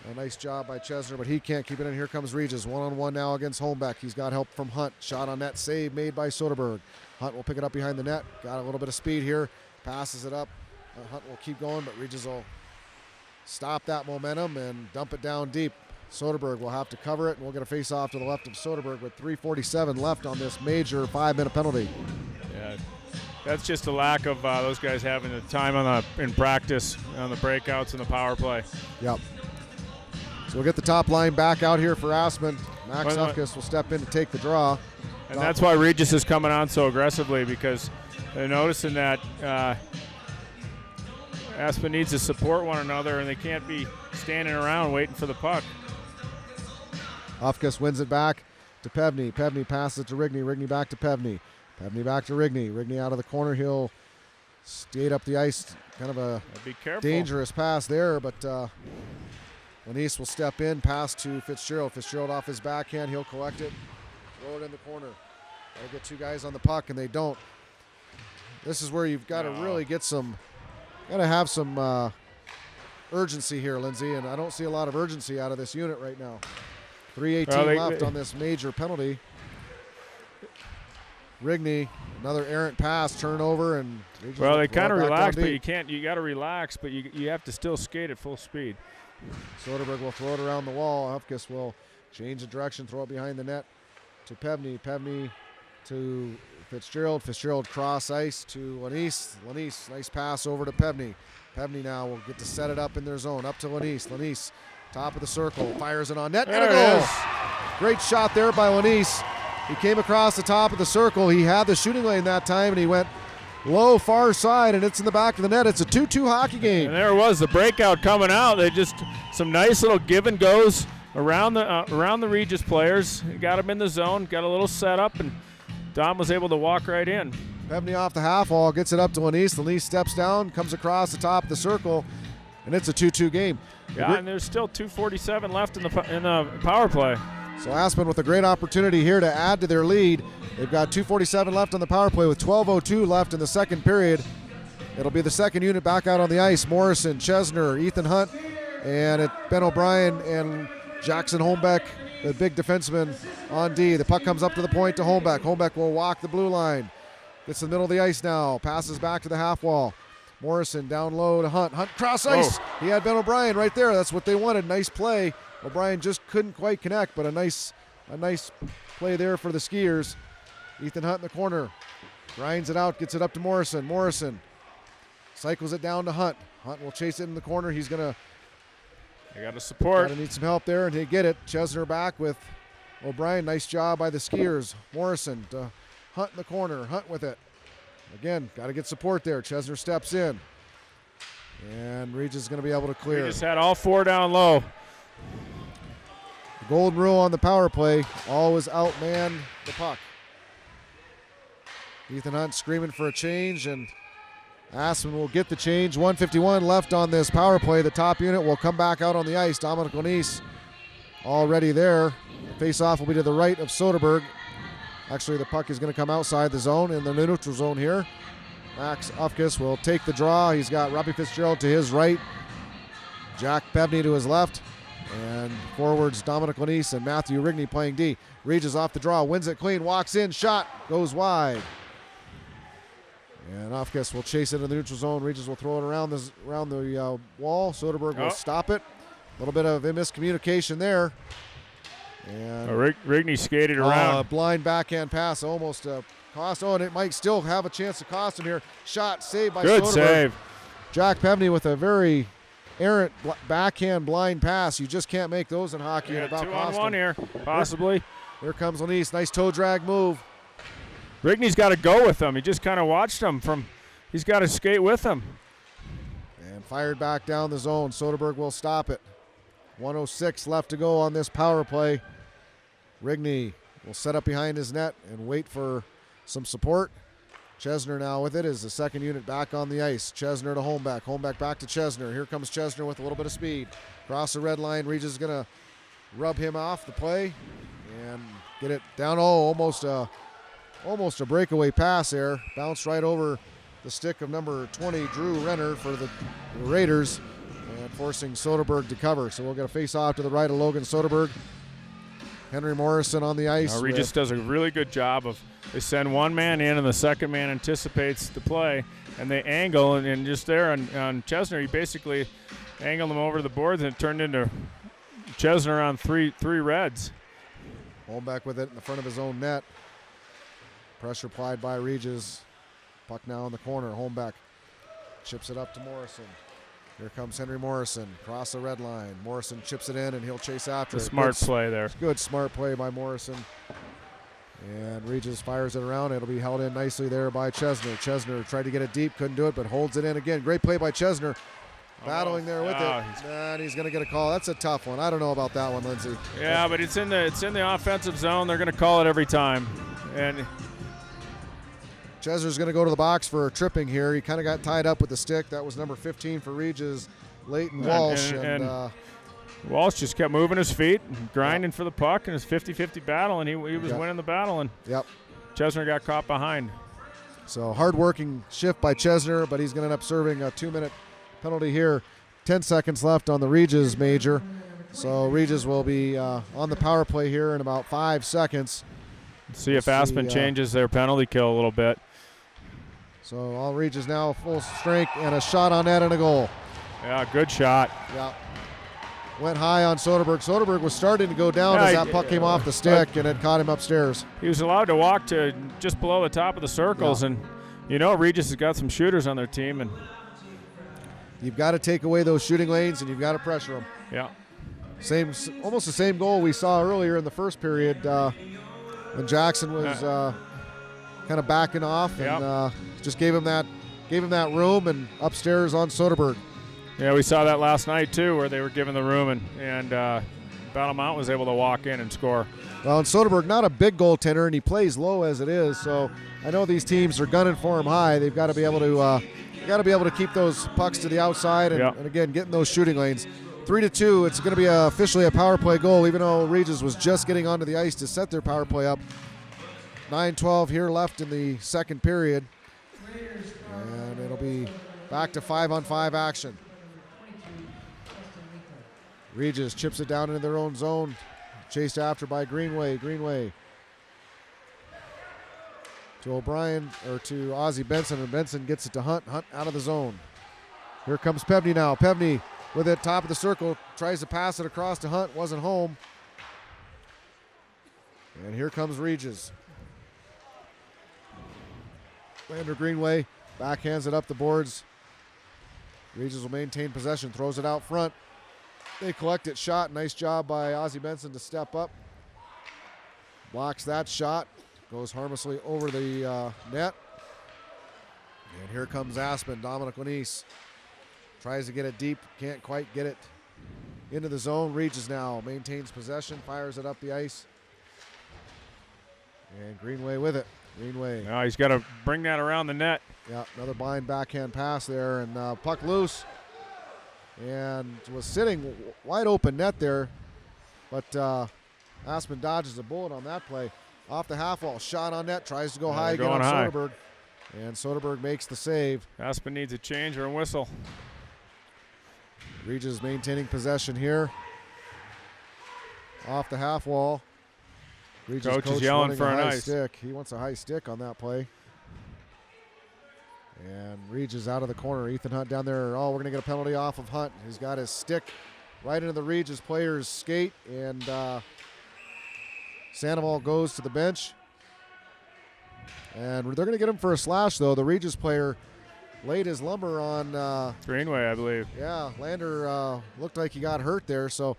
A nice job by Chesner, but he can't keep it in. Here comes Regis. One-on-one now against Holmbeck. He's got help from Hunt. Shot on net, save made by Soderberg. Hunt will pick it up behind the net. Got a little bit of speed here. Passes it up. Hunt will keep going, but Regis will stop that momentum and dump it down deep. Soderberg will have to cover it, and we'll get a face-off to the left of Soderberg with 3:47 left on this major 5-minute penalty. Yeah, that's just a lack of those guys having the time in practice on the breakouts and the power play. Yep. So we'll get the top line back out here for Aspen. Max Ufkus will step in to take the draw. And that's why Regis is coming on so aggressively, because they're noticing that Aspen needs to support one another, and they can't be standing around waiting for the puck. Ufkus wins it back to Pevney. Pevney passes it to Rigney. Rigney back to Pevney. Pevney back to Rigney. Rigney out of the corner. He'll skate up the ice. Kind of a dangerous pass there, but Lanise will step in. Pass to Fitzgerald. Fitzgerald off his backhand. He'll collect it. Throw it in the corner. They'll get two guys on the puck, and they don't. This is where you've got to really get some, got to have some urgency here, Lindsay, and I don't see a lot of urgency out of this unit right now. 3:18 left on this major penalty. Rigney, another errant pass, turnover, and they kind of relax, but you can't. You got to relax, but you have to still skate at full speed. Soderberg will throw it around the wall. Ufkus will change the direction, throw it behind the net to Pevney. Pevney to Fitzgerald. Fitzgerald cross ice to Lanise. Lanise, nice pass over to Pevney. Pevney now will get to set it up in their zone. Up to Lanise. Lanise, top of the circle, fires it on net, and a goal. Great shot there by Lanise. He came across the top of the circle. He had the shooting lane that time, and he went low, far side, and it's in the back of the net. It's a 2-2 hockey game. And there was the breakout coming out. They just some nice little give and goes around the Regis players. Got them in the zone, got a little setup, and Dom was able to walk right in. Pevney off the half wall, gets it up to Lanise. Lanise steps down, comes across the top of the circle, and it's a 2-2 game. Yeah, and there's still 2:47 left in the power play. So Aspen with a great opportunity here to add to their lead. They've got 2:47 left on the power play with 12:02 left in the second period. It'll be the second unit back out on the ice. Morrison, Chesner, Ethan Hunt, and Ben O'Brien and Jackson Holmbeck the big defenseman on D. The puck comes up to the point to Holmbeck. Holmbeck will walk the blue line. Gets to the middle of the ice now. Passes back to the half wall. Morrison down low to Hunt. Hunt cross ice. Oh. He had Ben O'Brien right there. That's what they wanted. Nice play. O'Brien just couldn't quite connect, but a nice play there for the Skiers. Ethan Hunt in the corner. Grinds it out. Gets it up to Morrison. Morrison cycles it down to Hunt. Hunt will chase it in the corner. He's going to... They got to support. Need some help there, and they get it. Chesner back with O'Brien. Nice job by the Skiers. Morrison to Hunt in the corner. Hunt with it. Again, got to get support there. Chesner steps in. And Regis is going to be able to clear. Regis had all 4 down low. The golden rule on the power play, always outman the puck. Ethan Hunt screaming for a change, and Aspen will get the change. 1:51 left on this power play. The top unit will come back out on the ice. Dominic Lenise already there. Face-off will be to the right of Soderberg. Actually, the puck is going to come outside the zone in the neutral zone here. Max Ufkes will take the draw. He's got Robbie Fitzgerald to his right, Jack Pevney to his left, and forwards Dominic Lenise and Matthew Rigney playing D. Regis off the draw, wins it clean, walks in, shot, goes wide. And Ufkes will chase it in the neutral zone. Regis will throw it around the wall. Soderberg will stop it. A little bit of miscommunication there. And Rigney skated around. Blind backhand pass almost cost. Oh, and it might still have a chance to cost him here. Shot saved by Soderberg. Good save. Jack Pevney with a very errant backhand blind pass. You just can't make those in hockey. Yeah, and about 2-on-1 here, possibly. Here comes Lenise. Nice toe drag move. Rigney's got to go with him. He just kind of watched him he's got to skate with him. And fired back down the zone. Soderberg will stop it. 1:06 left to go on this power play. Rigney will set up behind his net and wait for some support. Chesner now with it as the second unit back on the ice. Chesner to Holmbeck. Holmbeck back to Chesner. Here comes Chesner with a little bit of speed. Cross the red line. Regis is going to rub him off the play and get it down. Oh, almost a breakaway pass there. Bounced right over the stick of number 20, Drew Renner, for the Raiders, and forcing Soderberg to cover. So we'll get a face-off to the right of Logan Soderberg. Henry Morrison on the ice. Regis does a really good job of, they send one man in and the second man anticipates the play, and they angle, and just there on Chesner, he basically angled him over the boards, and it turned into Chesner on three Reds. Holmbeck with it in the front of his own net. Pressure applied by Regis. Puck now in the corner. Holmbeck chips it up to Morrison. Here comes Henry Morrison. Cross the red line. Morrison chips it in, and he'll chase after it. Smart play there. Good smart play by Morrison. And Regis fires it around. It'll be held in nicely there by Chesner. Chesner tried to get it deep, couldn't do it, but holds it in again. Great play by Chesner. Battling there with it. And he's going to get a call. That's a tough one. I don't know about that one, Lindsay. Yeah, but it's in the offensive zone. They're going to call it every time. And Chesner's going to go to the box for a tripping here. He kind of got tied up with the stick. That was number 15 for Regis, Leighton Walsh. And Walsh just kept moving his feet, grinding for the puck in his 50-50 battle, and he was winning the battle. And Chesner got caught behind. So hard-working shift by Chesner, but he's going to end up serving a 2-minute penalty here. 10 seconds left on the Regis major. So Regis will be on the power play here in about 5 seconds. See if Aspen changes their penalty kill a little bit. So all Regis now full strength, and a shot on net and a goal. Yeah, good shot. Yeah. Went high on Soderberg. Soderberg was starting to go down as that puck came off the stick, and it caught him upstairs. He was allowed to walk to just below the top of the circles, and Regis has got some shooters on their team, and you've got to take away those shooting lanes, and you've got to pressure them. Yeah. Almost the same goal we saw earlier in the first period when Jackson was kind of backing off and just gave him that room, and upstairs on Soderberg. Yeah, we saw that last night too, where they were given the room, and Battle Mountain was able to walk in and score. Well, and Soderberg, not a big goaltender, and he plays low as it is. So I know these teams are gunning for him high. They've got to be able to keep those pucks to the outside, and again getting those shooting lanes. 3-2. It's going to be officially a power play goal, even though Regis was just getting onto the ice to set their power play up. 9:12 here left in the second period, and it'll be back to 5-on-5 action. Regis chips it down into their own zone. chased after by Greenway. Greenway to O'Brien, or to Ozzie Benson, and Benson gets it to Hunt. Hunt out of the zone. Here comes Pevney now. Pevney with it, top of the circle, tries to pass it across to Hunt, wasn't home. And here comes Regis. Lander Greenway backhands it up the boards. Regis will maintain possession, throws it out front. They collect it, shot. Nice job by Ozzie Benson to step up. Blocks that shot, goes harmlessly over the net. And here comes Aspen, Dominic Lanise. Tries to get it deep, can't quite get it into the zone. Regis now maintains possession, fires it up the ice. And Greenway with it. Greenway. Now he's got to bring that around the net. Yeah, another blind backhand pass there, and puck loose. And was sitting wide open net there, but Aspen dodges a bullet on that play. Off the half wall, shot on net, tries to go high again on Soderberg. And Soderberg makes the save. Aspen needs a change or a whistle. Regis maintaining possession here. Off the half wall. Regis coach is yelling for an high ice. Stick. He wants a high stick on that play. And Regis out of the corner. Ethan Hunt down there. Oh, we're going to get a penalty off of Hunt. He's got his stick right into the Regis player's skate. And Sandoval goes to the bench. And they're going to get him for a slash, though. The Regis player laid his lumber on Greenway, I believe. Yeah, Lander looked like he got hurt there. So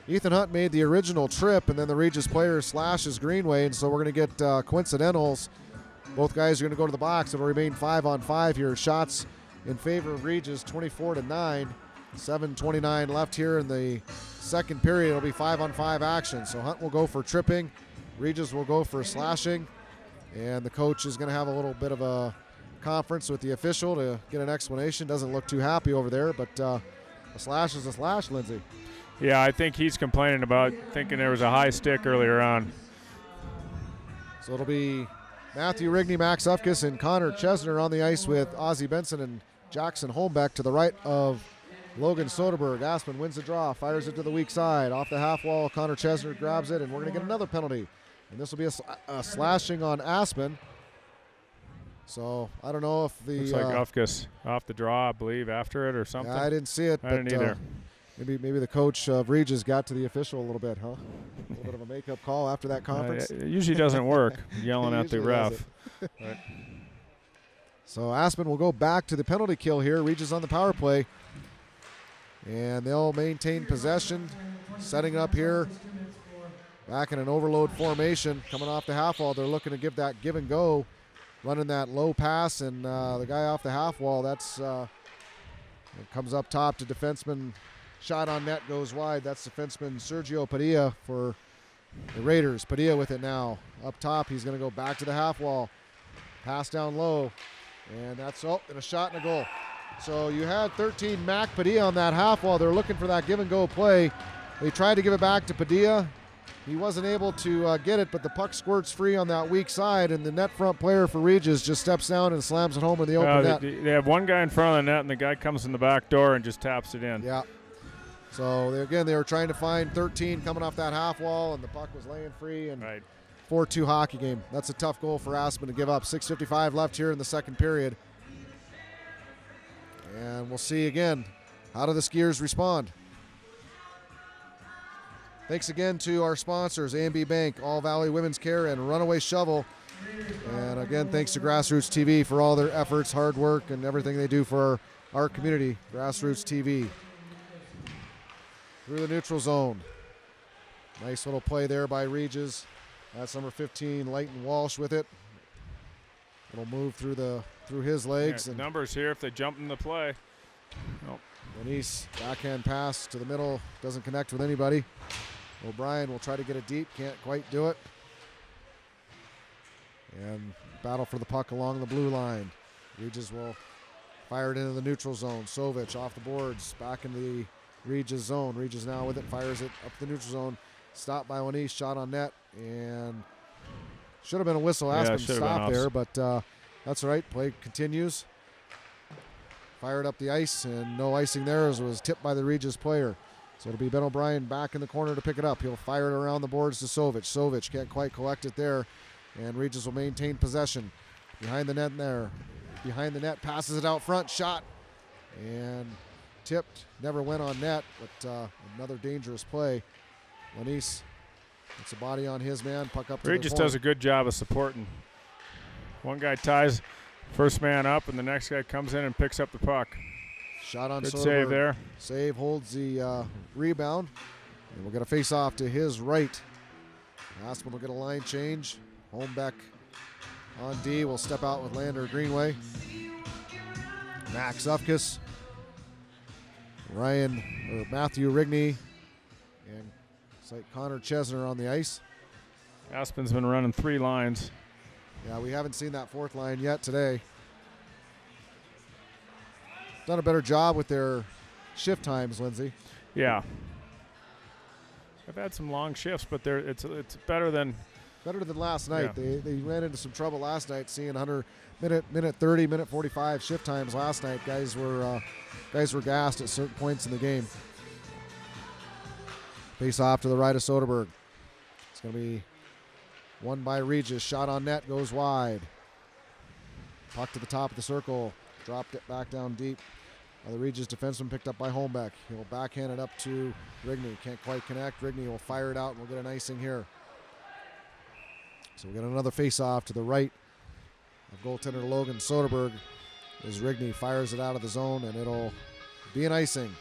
Ethan Hunt made the original trip, and then the Regis player slashes Greenway, and so we're going to get coincidentals. Both guys are going to go to the box. It'll remain 5-on-5 here. Shots in favor of Regis, 24-9. 7:29 left here in the second period. It'll be 5-on-5 action. So Hunt will go for tripping. Regis will go for slashing. And the coach is going to have a little bit of a conference with the official to get an explanation. Doesn't look too happy over there, but a slash is a slash, Lindsay. Yeah, I think he's complaining about thinking there was a high stick earlier on. So it'll be Matthew Rigney, Max Ufkis, and Connor Chesner on the ice with Ozzie Benson and Jackson Holmbeck to the right of Logan Soderberg. Aspen wins the draw, fires it to the weak side. Off the half wall, Connor Chesner grabs it, and we're going to get another penalty. And this will be a slashing on Aspen. So I don't know if the... Looks like Ufkis off the draw, I believe, after it or something. Yeah, I didn't see it. I didn't either. Maybe the coach of Regis got to the official a little bit, huh? A little bit of a makeup call after that conference. It usually doesn't work, yelling at the ref. So Aspen will go back to the penalty kill here. Regis on the power play. And they'll maintain possession. Setting up here. Back in an overload formation. Coming off the half wall. They're looking to give that give and go. Running that low pass. And the guy off the half wall, that's it comes up top to defenseman. Shot on net goes wide. That's defenseman Sergio Padilla for the Raiders. Padilla with it now. Up top, he's going to go back to the half wall. Pass down low. And that's, and a shot and a goal. So you had 13 Mac Padilla on that half wall. They're looking for that give and go play. They tried to give it back to Padilla. He wasn't able to get it, but the puck squirts free on that weak side, and the net front player for Regis just steps down and slams it home in the open net. They have one guy in front of the net, and the guy comes in the back door and just taps it in. Yeah. So, they were trying to find 13 coming off that half wall, and the puck was laying free. And 4-2 hockey game. That's a tough goal for Aspen to give up. 6:55 left here in the second period. And we'll see again, how do the Skiers respond? Thanks again to our sponsors, ANB Bank, All Valley Women's Care, and Runaway Shovel. And again, thanks to Grassroots TV for all their efforts, hard work, and everything they do for our community. Grassroots TV. Through the neutral zone. Nice little play there by Regis. That's number 15, Leighton Walsh with it. It'll move through his legs. And numbers here if they jump in the play. Nope. Lanise, backhand pass to the middle. Doesn't connect with anybody. O'Brien will try to get it deep. Can't quite do it. And battle for the puck along the blue line. Regis will fire it into the neutral zone. Sovic off the boards. Back into the Regis zone. Regis now with it. Fires it up the neutral zone. Stopped by Lanise. Shot on net. And should have been a whistle. Aspen stopped there, but that's all right. Play continues. Fired up the ice, and no icing there as it was tipped by the Regis player. So it'll be Ben O'Brien back in the corner to pick it up. He'll fire it around the boards to Sovic. Sovic can't quite collect it there, and Regis will maintain possession. Behind the net there. Behind the net, passes it out front, shot, and tipped. Never went on net, but another dangerous play. Lanise gets a body on his man, puck up to the Regis point. does a good job of supporting. One guy ties first man up, and the next guy comes in and picks up the puck. Shot on Good Soderberg. save there. Save holds the rebound. And we'll get a face-off to his right. Aspen will get a line change. Holmbeck on D will step out with Lander Greenway. Max Ufkus. Matthew Rigney. And it's like Connor Chesner on the ice. Aspen's been running 3 lines. Yeah, we haven't seen that 4th line yet today. Done a better job with their shift times, Lindsay. Yeah. I've had some long shifts, but it's better than last night. Yeah. They ran into some trouble last night, seeing 100 minute 30, minute 45 shift times last night. Guys were gassed at certain points in the game. Face off to the right of Soderberg. It's going to be won by Regis. Shot on net, goes wide. Puck to the top of the circle. Dropped it back down deep. The Regis defenseman picked up by Holmbeck. He'll backhand it up to Rigney. Can't quite connect. Rigney will fire it out, and we'll get an icing here. So we'll get another face-off to the right of goaltender Logan Soderberg as Rigney fires it out of the zone, and it'll be an icing.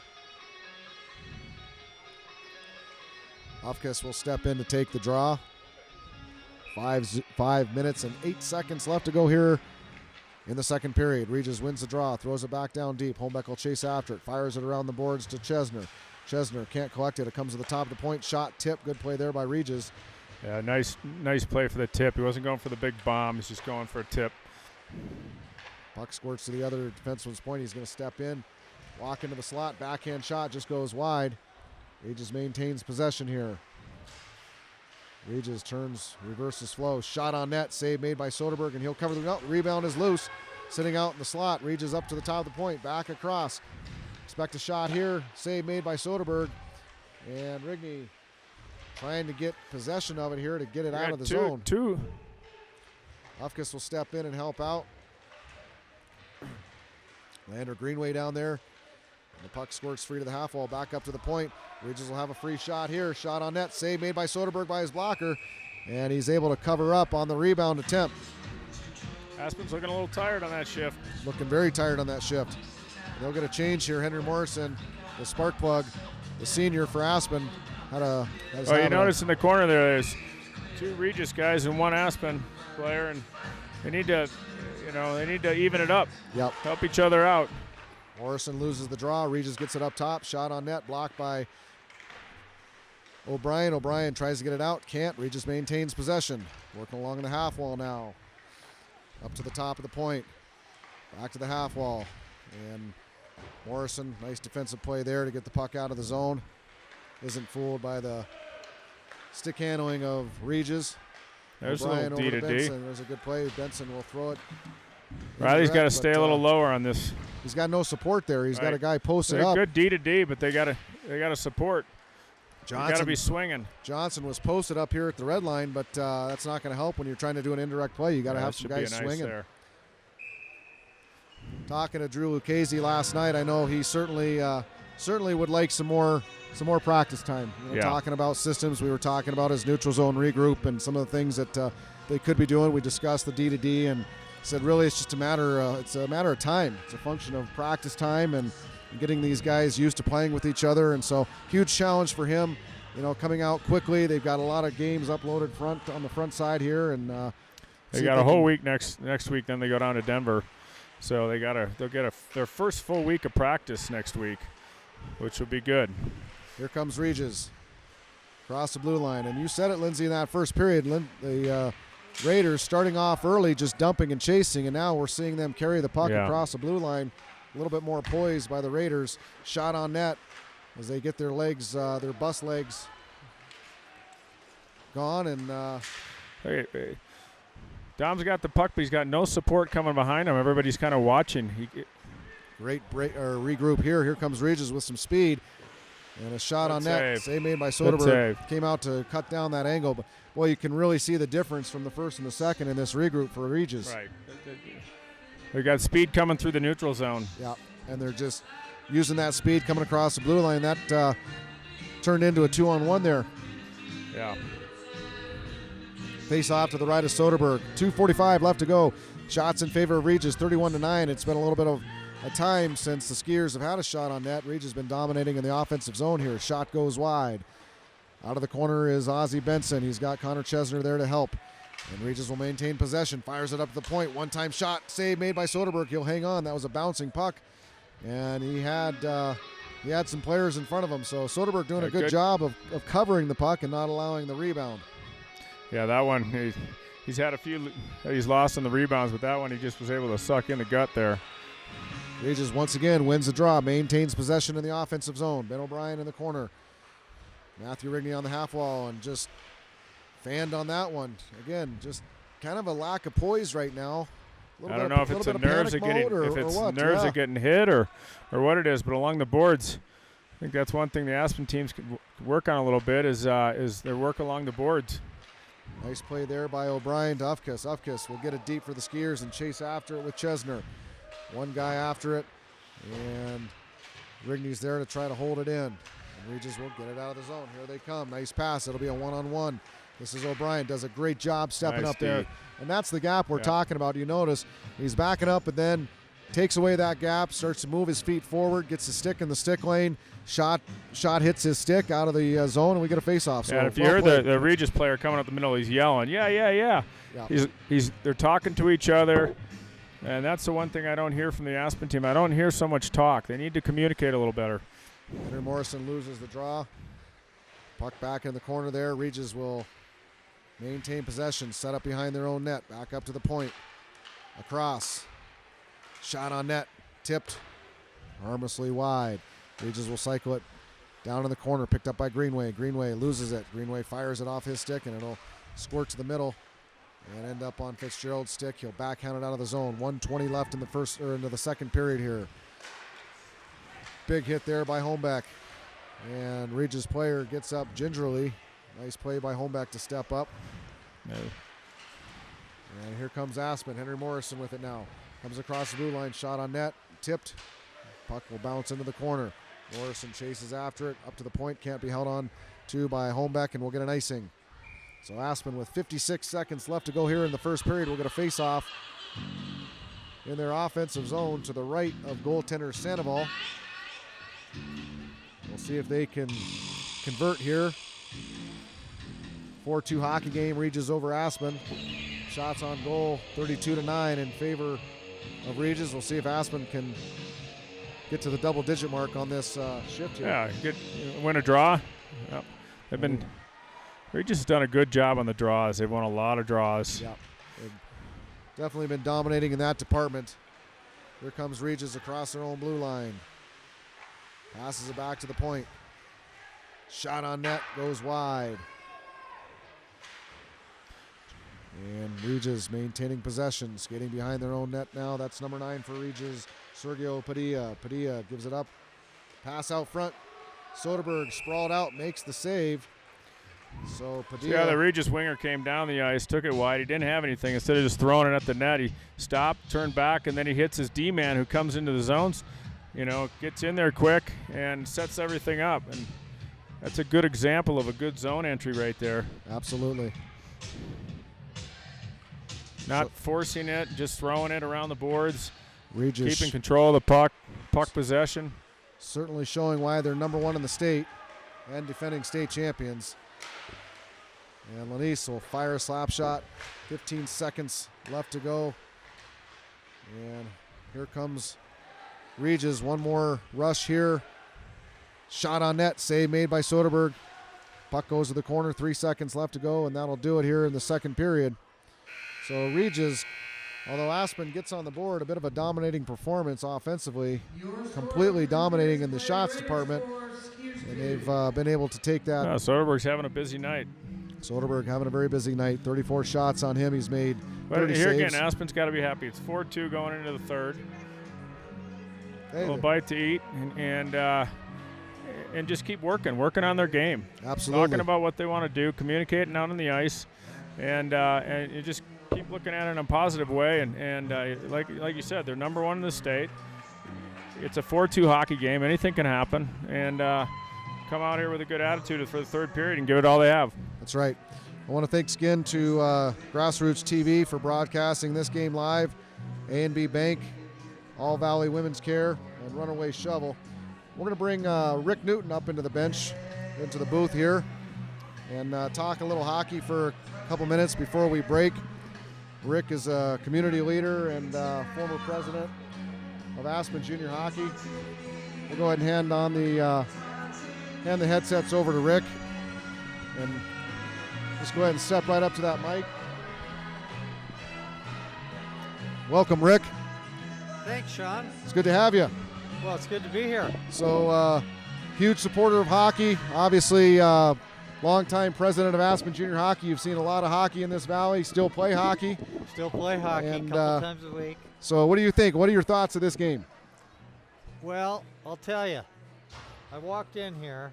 Ufkus will step in to take the draw. 5 minutes and 8 seconds left to go here in the second period. Regis wins the draw, throws it back down deep. Holmbeck will chase after it, fires it around the boards to Chesner. Chesner can't collect it. It comes to the top of the point. Shot, tip. Good play there by Regis. Yeah, nice play for the tip. He wasn't going for the big bomb. He's just going for a tip. Puck squirts to the other defenseman's point. He's going to step in, walk into the slot. Backhand shot just goes wide. Regis maintains possession here. Regis turns, reverses flow. Shot on net, save made by Soderberg, and he'll cover the rebound is loose. Sitting out in the slot. Regis up to the top of the point, back across. Expect a shot here. Save made by Soderberg. And Rigney trying to get possession of it here to get it out of the zone. Ufkus will step in and help out. Lander Greenway down there. And the puck squirts free to the half wall, back up to the point. Regis will have a free shot here. Shot on net. Save made by Soderberg by his blocker. And he's able to cover up on the rebound attempt. Aspen's looking a little tired on that shift. Looking very tired on that shift. They'll get a change here. Henry Morrison, the spark plug, the senior for Aspen, you notice in the corner there's 2 Regis guys and 1 Aspen player, and they need to even it up. Yep. Help each other out. Morrison loses the draw. Regis gets it up top. Shot on net, blocked by O'Brien. O'Brien tries to get it out. Can't. Regis maintains possession. Working along the half wall now. Up to the top of the point. Back to the half wall. And Morrison, nice defensive play there to get the puck out of the zone. Isn't fooled by the stick handling of Regis. There's O'Brien a little D to D. There's a good play. Benson will throw it. Riley's got to stay a little lower on this. He's got no support there. He's got a guy posted up. Good D to D, but they got to support. Johnson, got to be swinging. Johnson was posted up here at the red line, but that's not going to help when you're trying to do an indirect play. You got to have some guys swinging. There. Talking to Drew Lucchese last night, I know he certainly would like some more practice time. Talking about systems, we were talking about his neutral zone regroup and some of the things that they could be doing. We discussed the D to D and said really it's just a matter of time. It's a function of practice time and getting these guys used to playing with each other. And so huge challenge for him, coming out quickly. They've got a lot of games uploaded on the front side here, and they got a whole week next week. Then they go down to Denver, so they'll get their first full week of practice next week, which will be good. Here comes Regis across the blue line, and you said it, Lindsay, in that first period. The Raiders starting off early, just dumping and chasing, and now we're seeing them carry the puck across the blue line. A little bit more poised by the Raiders. Shot on net as they get their legs, their bus legs gone. And Dom's got the puck, but he's got no support coming behind him. Everybody's kind of watching. Great regroup here. Here comes Regis with some speed. And a shot Good on net. save. Save made by Good Soderberg. save. Came out to cut down that angle. But, boy, you can really see the difference from the first and the second in this regroup for Regis. Right. They got speed coming through the neutral zone. Yeah, and they're just using that speed coming across the blue line. That turned into a 2-on-1 there. Yeah. Face off to the right of Soderberg. 2:45 left to go. Shots in favor of Regis, 31-9. It's been a little bit of a time since the Skiers have had a shot on net. Regis has been dominating in the offensive zone here. Shot goes wide. Out of the corner is Ozzie Benson. He's got Connor Chesner there to help. And Regis will maintain possession. Fires it up to the point. One-time shot. Save made by Soderberg. He'll hang on. That was a bouncing puck. And he had some players in front of him. So Soderberg doing a good job of covering the puck and not allowing the rebound. Yeah, that one, he's had a few that he's lost in the rebounds, but that one he just was able to suck in the gut there. Regis once again wins the draw, maintains possession in the offensive zone. Ben O'Brien in the corner. Matthew Rigney on the half wall and just fanned on that one. Again, just kind of a lack of poise right now. I don't know if it's the nerves are getting hit or what it is, but along the boards, I think that's one thing the Aspen teams can work on a little bit is their work along the boards. Nice play there by O'Brien to Ufkes. Ufkes will get it deep for the Skiers and chase after it with Chesner. One guy after it, and Rigney's there to try to hold it in. And Regis will get it out of the zone. Here they come. Nice pass. It'll be a one-on-one. This is O'Brien. Does a great job stepping up there. And that's the gap we're talking about. You notice he's backing up and then takes away that gap, starts to move his feet forward, gets the stick in the stick lane. Shot hits his stick out of the zone, and we get a face-off. So if you hear the Regis player coming up the middle, he's yelling, yeah. They're talking to each other, and that's the one thing I don't hear from the Aspen team. I don't hear so much talk. They need to communicate a little better. Henry Morrison loses the draw. Puck back in the corner there. Regis will maintain possession, set up behind their own net, back up to the point. Across. Shot on net, tipped harmlessly wide. Regis will cycle it down in the corner, picked up by Greenway. Greenway loses it. Greenway fires it off his stick, and it'll squirt to the middle and end up on Fitzgerald's stick. He'll backhand it out of the zone. 1:20 left in the first or into the second period here. Big hit there by Holmbeck, and Regis player gets up gingerly. Nice play by Holmbeck to step up. No. And here comes Aspen. Henry Morrison with it now. Comes across the blue line, shot on net, tipped. Puck will bounce into the corner. Morrison chases after it, up to the point, can't be held on to by Holmbeck, and we'll get an icing. So Aspen with 56 seconds left to go here in the first period will get a face-off in their offensive zone to the right of goaltender Sandoval. We'll see if they can convert here. 4-2 hockey game, Regis over Aspen. Shots on goal, 32-9 in favor of Regis. We'll see if Aspen can get to the double-digit mark on this shift here. Yeah, win a draw. Yep. Regis has done a good job on the draws. They've won a lot of draws. Yeah, they've definitely been dominating in that department. Here comes Regis across their own blue line. Passes it back to the point. Shot on net, goes wide. And Regis maintaining possession, skating behind their own net now. That's number 9 for Regis, Sergio Padilla. Padilla gives it up. Pass out front. Soderberg sprawled out, makes the save. So Padilla. Yeah, the Regis winger came down the ice, took it wide. He didn't have anything. Instead of just throwing it at the net, he stopped, turned back, and then he hits his D-man who comes into the zones. Gets in there quick and sets everything up. And that's a good example of a good zone entry right there. Absolutely. Not forcing it, just throwing it around the boards. Regis keeping control of the puck possession. Certainly showing why they're number 1 in the state and defending state champions. And Lanise will fire a slap shot. 15 seconds left to go. And here comes Regis. One more rush here. Shot on net. Save made by Soderberg. Puck goes to the corner. 3 seconds left to go, and that'll do it here in the second period. So Regis, although Aspen gets on the board, a bit of a dominating performance offensively, completely dominating in the shots department, and they've been able to take that. Soderberg's having a busy night. Soderberg having a very busy night. 34 shots on him. He's made 30 But here saves. again, Aspen's got to be happy. It's 4-2 going into the third. Hey, A little bite to eat, and and just keep working on their game. Absolutely. Talking about what they want to do, communicating out on the ice, and you just keep looking at it in a positive way. And like you said, they're number one in the state. It's a 4-2 hockey game. Anything can happen. And come out here with a good attitude for the third period and give it all they have. That's right. I want to thank again to Grassroots TV for broadcasting this game live, ANB Bank, All Valley Women's Care, and Runaway Shovel. We're going to bring Rick Newton up into the bench, into the booth here, and talk a little hockey for a couple minutes before we break. Rick is a community leader and former president of Aspen Junior Hockey. We'll go ahead and hand the headsets over to Rick, and just go ahead and step right up to that mic. Welcome, Rick. Thanks, Sean. It's good to have you. Well, it's good to be here. So, huge supporter of hockey. Obviously, longtime president of Aspen Junior Hockey. You've seen a lot of hockey in this valley. Still play hockey. Still play hockey a couple times a week. So, what do you think? What are your thoughts of this game? Well, I'll tell you. I walked in here,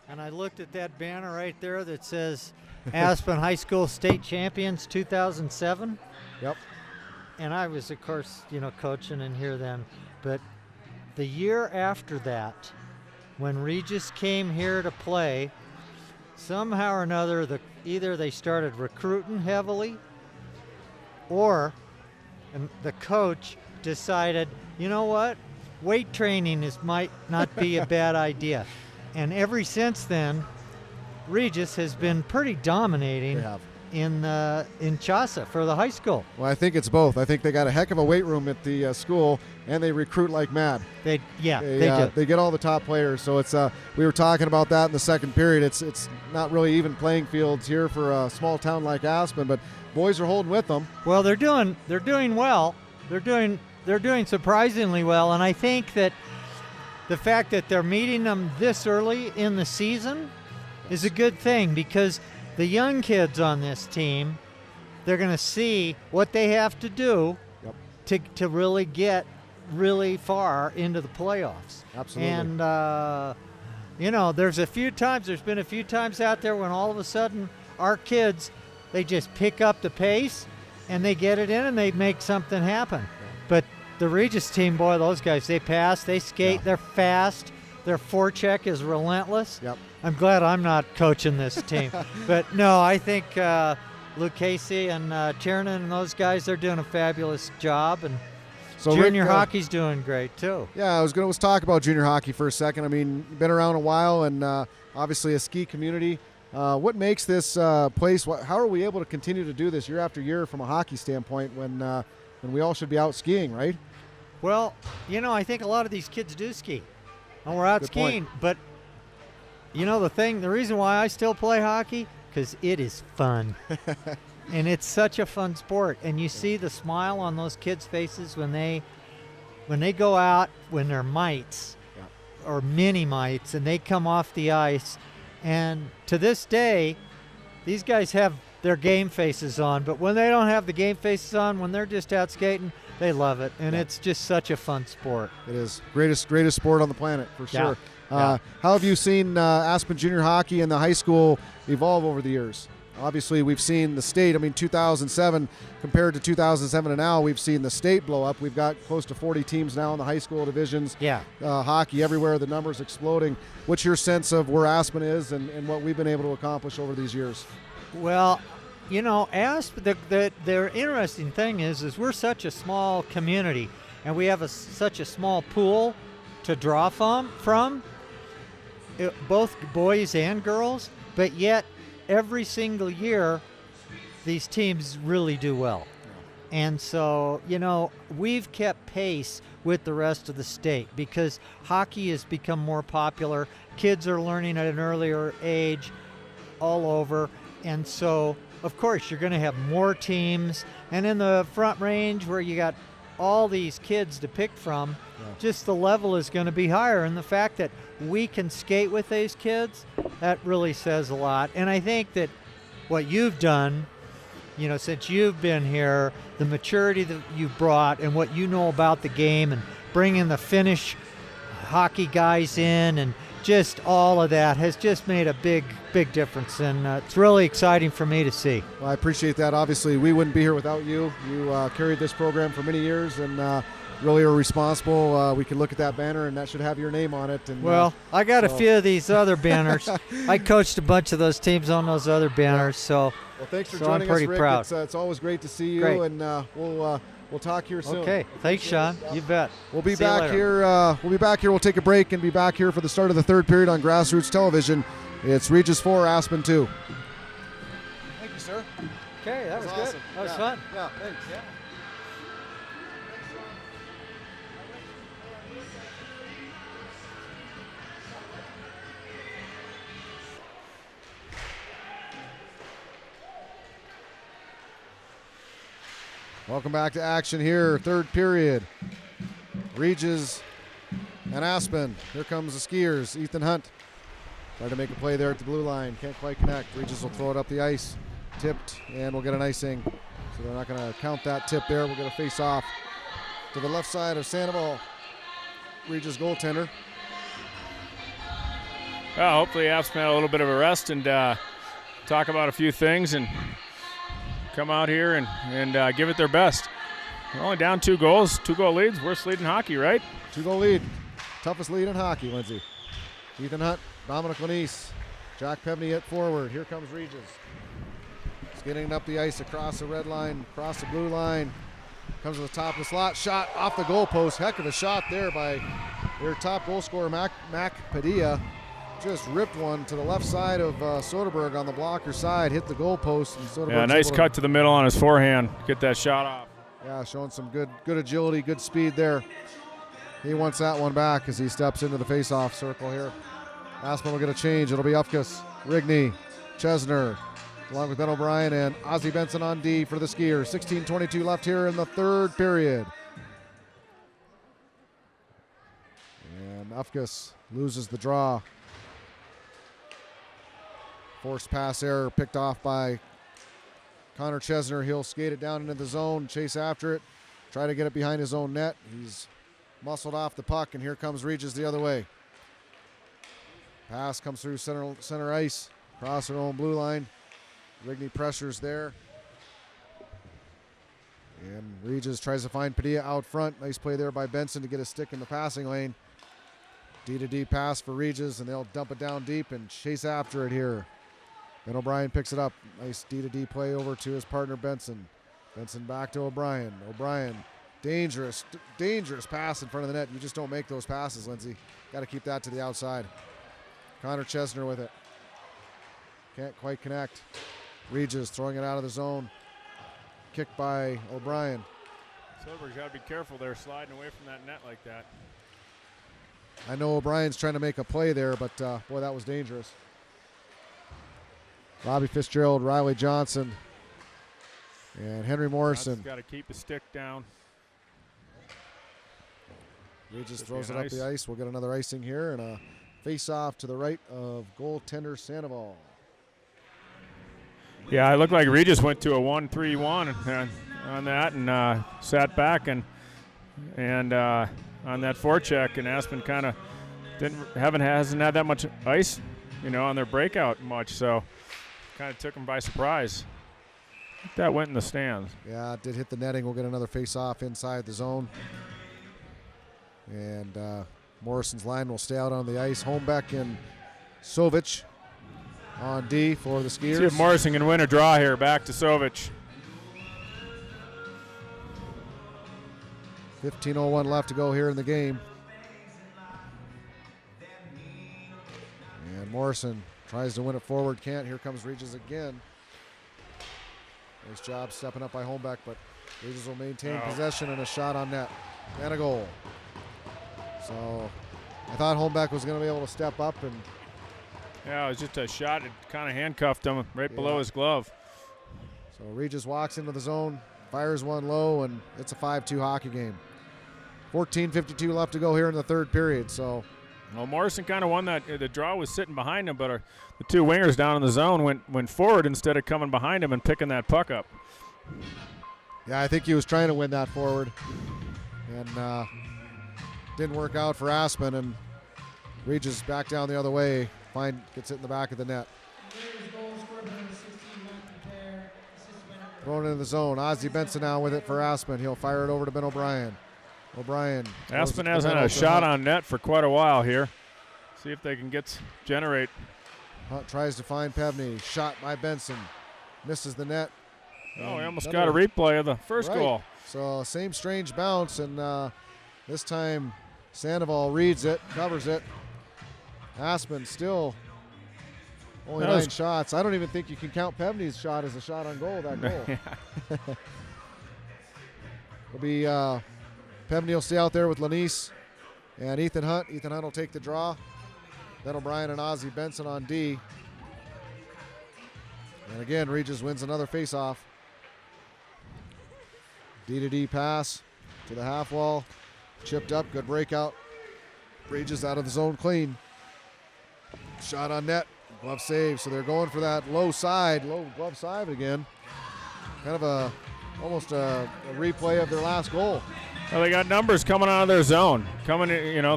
and I looked at that banner right there that says Aspen High School State Champions 2007. Yep. And I was, of course, coaching in here then. But the year after that, when Regis came here to play, somehow or another, either they started recruiting heavily, or the coach decided, you know what, weight training might not be a bad idea. And ever since then, Regis has been pretty dominating in CHASA for the high school. Well, I think it's both. I think they got a heck of a weight room at the school, and they recruit like mad. They do. They get all the top players. So it's we were talking about that in the second period. It's not really even playing fields here for a small town like Aspen, but boys are holding with them. Well, they're doing well. They're doing surprisingly well, and I think that the fact that they're meeting them this early in the season is a good thing, because the young kids on this team, they're going to see what they have to do to really get really far into the playoffs. Absolutely. And, there's been a few times out there when all of a sudden our kids, they just pick up the pace and they get it in and they make something happen. But the Regis team, boy, those guys, they pass, they skate, they're fast, their forecheck is relentless. Yep. I'm glad I'm not coaching this team. But no, I think Luke Casey and Tiernan and those guys, they're doing a fabulous job. And so junior hockey's doing great too. Yeah, let's talk about junior hockey for a second. I mean, you've been around a while, and obviously a ski community. What makes this place? How are we able to continue to do this year after year from a hockey standpoint when we all should be out skiing, right? Well, I think a lot of these kids do ski, and we're out Good skiing. point. But the reason why I still play hockey, because it is fun. And it's such a fun sport, and you see the smile on those kids' faces when they go out, when they're mites or mini mites, and they come off the ice. And to this day, these guys have their game faces on, but when they don't have the game faces on, when they're just out skating, they love it, and it's just such a fun sport. It is greatest sport on the planet for sure. Yeah. How have you seen Aspen Junior Hockey and the high school evolve over the years? Obviously, we've seen the state. 2007 compared to 2007 and now, we've seen the state blow up. We've got close to 40 teams now in the high school divisions. Yeah. Hockey everywhere, the numbers exploding. What's your sense of where Aspen is and what we've been able to accomplish over these years? Well, Aspen, the interesting thing is we're such a small community, and we have such a small pool to draw from both boys and girls, but yet every single year these teams really do well. And so, we've kept pace with the rest of the state because hockey has become more popular. Kids are learning at an earlier age all over. And so, of course, you're going to have more teams. And in the Front Range, where you got all these kids to pick from, just the level is going to be higher. And the fact that we can skate with these kids, that really says a lot. And I think that what you've done, since you've been here, the maturity that you've brought and what you know about the game, and bringing the Finnish hockey guys in and just all of that has just made a big difference, and it's really exciting for me to see. Well, I appreciate that. Obviously, we wouldn't be here without you. You carried this program for many years, and really are responsible. We can look at that banner, and that should have your name on it. And well, I got a few of these other banners. I coached a bunch of those teams on those other banners, so. Well, thanks for So joining I'm pretty us, Rick. proud. It's always great to see you, Great. and we'll talk here soon. Okay, thanks, Sean. You bet. We'll be See you back later. here. We'll be back here. We'll take a break and be back here for the start of the third period on Grassroots Television. It's Regis 4, Aspen 2. Thank you, sir. Okay, that was good. awesome. That was Yeah. fun. Yeah, thanks. Yeah. Welcome back to action here, third period. Regis and Aspen. Here comes the skiers. Ethan Hunt tried to make a play there at the blue line. Can't quite connect. Regis will throw it up the ice. Tipped, and we'll get an icing. So they're not going to count that tip there. We'll get a face off to the left side of Sandoval. Regis goaltender. Well, hopefully Aspen had a little bit of a rest and talk about a few things and come out here and give it their best. We're only down 2 goals, 2-goal leads. Worst lead in hockey, right? 2-goal lead. Toughest lead in hockey, Lindsay. Ethan Hunt, Dominic Lanise, Jack Pebney at forward. Here comes Regis. Skating up the ice across the red line, across the blue line. Comes to the top of the slot. Shot off the goalpost. Heck of a shot there by their top goal scorer, Mac Padilla. Just ripped one to the left side of Soderberg on the blocker side. Hit the goalpost. And Soderberg's Yeah, nice able cut to the middle on his forehand. Get that shot off. Yeah, showing some good agility, good speed there. He wants that one back as he steps into the face-off circle here. Aspen will get a change. It'll be Ufkus, Rigney, Chesner, along with Ben O'Brien and Ozzie Benson on D for the skiers. 16:22 left here in the third period. And Ufkus loses the draw. Forced pass error picked off by Connor Chesner. He'll skate it down into the zone, chase after it, try to get it behind his own net. He's muscled off the puck, and here comes Regis the other way. Pass comes through center ice, across their own blue line. Rigney pressures there. And Regis tries to find Padilla out front. Nice play there by Benson to get a stick in the passing lane. D-to-D pass for Regis, and they'll dump it down deep and chase after it here. Ben O'Brien picks it up. Nice D-to-D play over to his partner Benson. Benson back to O'Brien. O'Brien, dangerous pass in front of the net. You just don't make those passes, Lindsay. Got to keep that to the outside. Connor Chesner with it. Can't quite connect. Regis throwing it out of the zone. Kicked by O'Brien. Soderberg's got to be careful there, sliding away from that net like that. I know O'Brien's trying to make a play there, but boy, that was dangerous. Robbie Fitzgerald, Riley Johnson, and Henry Morrison. Got to keep the stick down. Regis throws it up the ice. We'll get another icing here, and a face-off to the right of goaltender Sandoval. Yeah, it looked like Regis went to a 1-3-1 on that and sat back and on that forecheck, and Aspen kind of hasn't had that much ice, on their breakout much, so kind of took them by surprise. I think that went in the stands. Yeah, it did hit the netting. We'll get another face-off inside the zone. And Morrison's line will stay out on the ice. Holmbeck and Sovic on D for the skiers. See if Morrison can win a draw here. Back to Sovic. 15:01 left to go here in the game. And Morrison tries to win it forward, can't. Here comes Regis again. Nice job stepping up by Holmbeck, but Regis will maintain possession and a shot on net. And a goal. So I thought Holmbeck was going to be able to step up. And yeah, it was just a shot. It kind of handcuffed him right below his glove. So Regis walks into the zone, fires one low, and it's a 5-2 hockey game. 14:52 left to go here in the third period. So, well, Morrison kind of won that. The draw was sitting behind him, but the two wingers down in the zone went forward instead of coming behind him and picking that puck up. Yeah, I think he was trying to win that forward, and didn't work out for Aspen. And Regis back down the other way. Gets it in the back of the net. Thrown into the zone. Ozzie Benson now with it for Aspen. He'll fire it over to Ben O'Brien. O'Brien. Aspen hasn't had a shot on net for quite a while here. See if they can generate. Hunt tries to find Pevney. Shot by Benson. Misses the net. Oh, he almost got a replay of the first goal. So same strange bounce, and this time Sandoval reads it, covers it. Aspen still only 9 shots. I don't even think you can count Pevney's shot as a shot on goal, that goal. It'll be Pevney will stay out there with Lanise and Ethan Hunt. Ethan Hunt will take the draw. Ben O'Brien and Ozzie Benson on D. And again, Regis wins another face-off. D-to-D pass to the half wall. Chipped up, good breakout. Regis out of the zone clean. Shot on net, glove save. So they're going for that low glove side again. Kind of almost a replay of their last goal. Well, they got numbers coming out of their zone. Coming,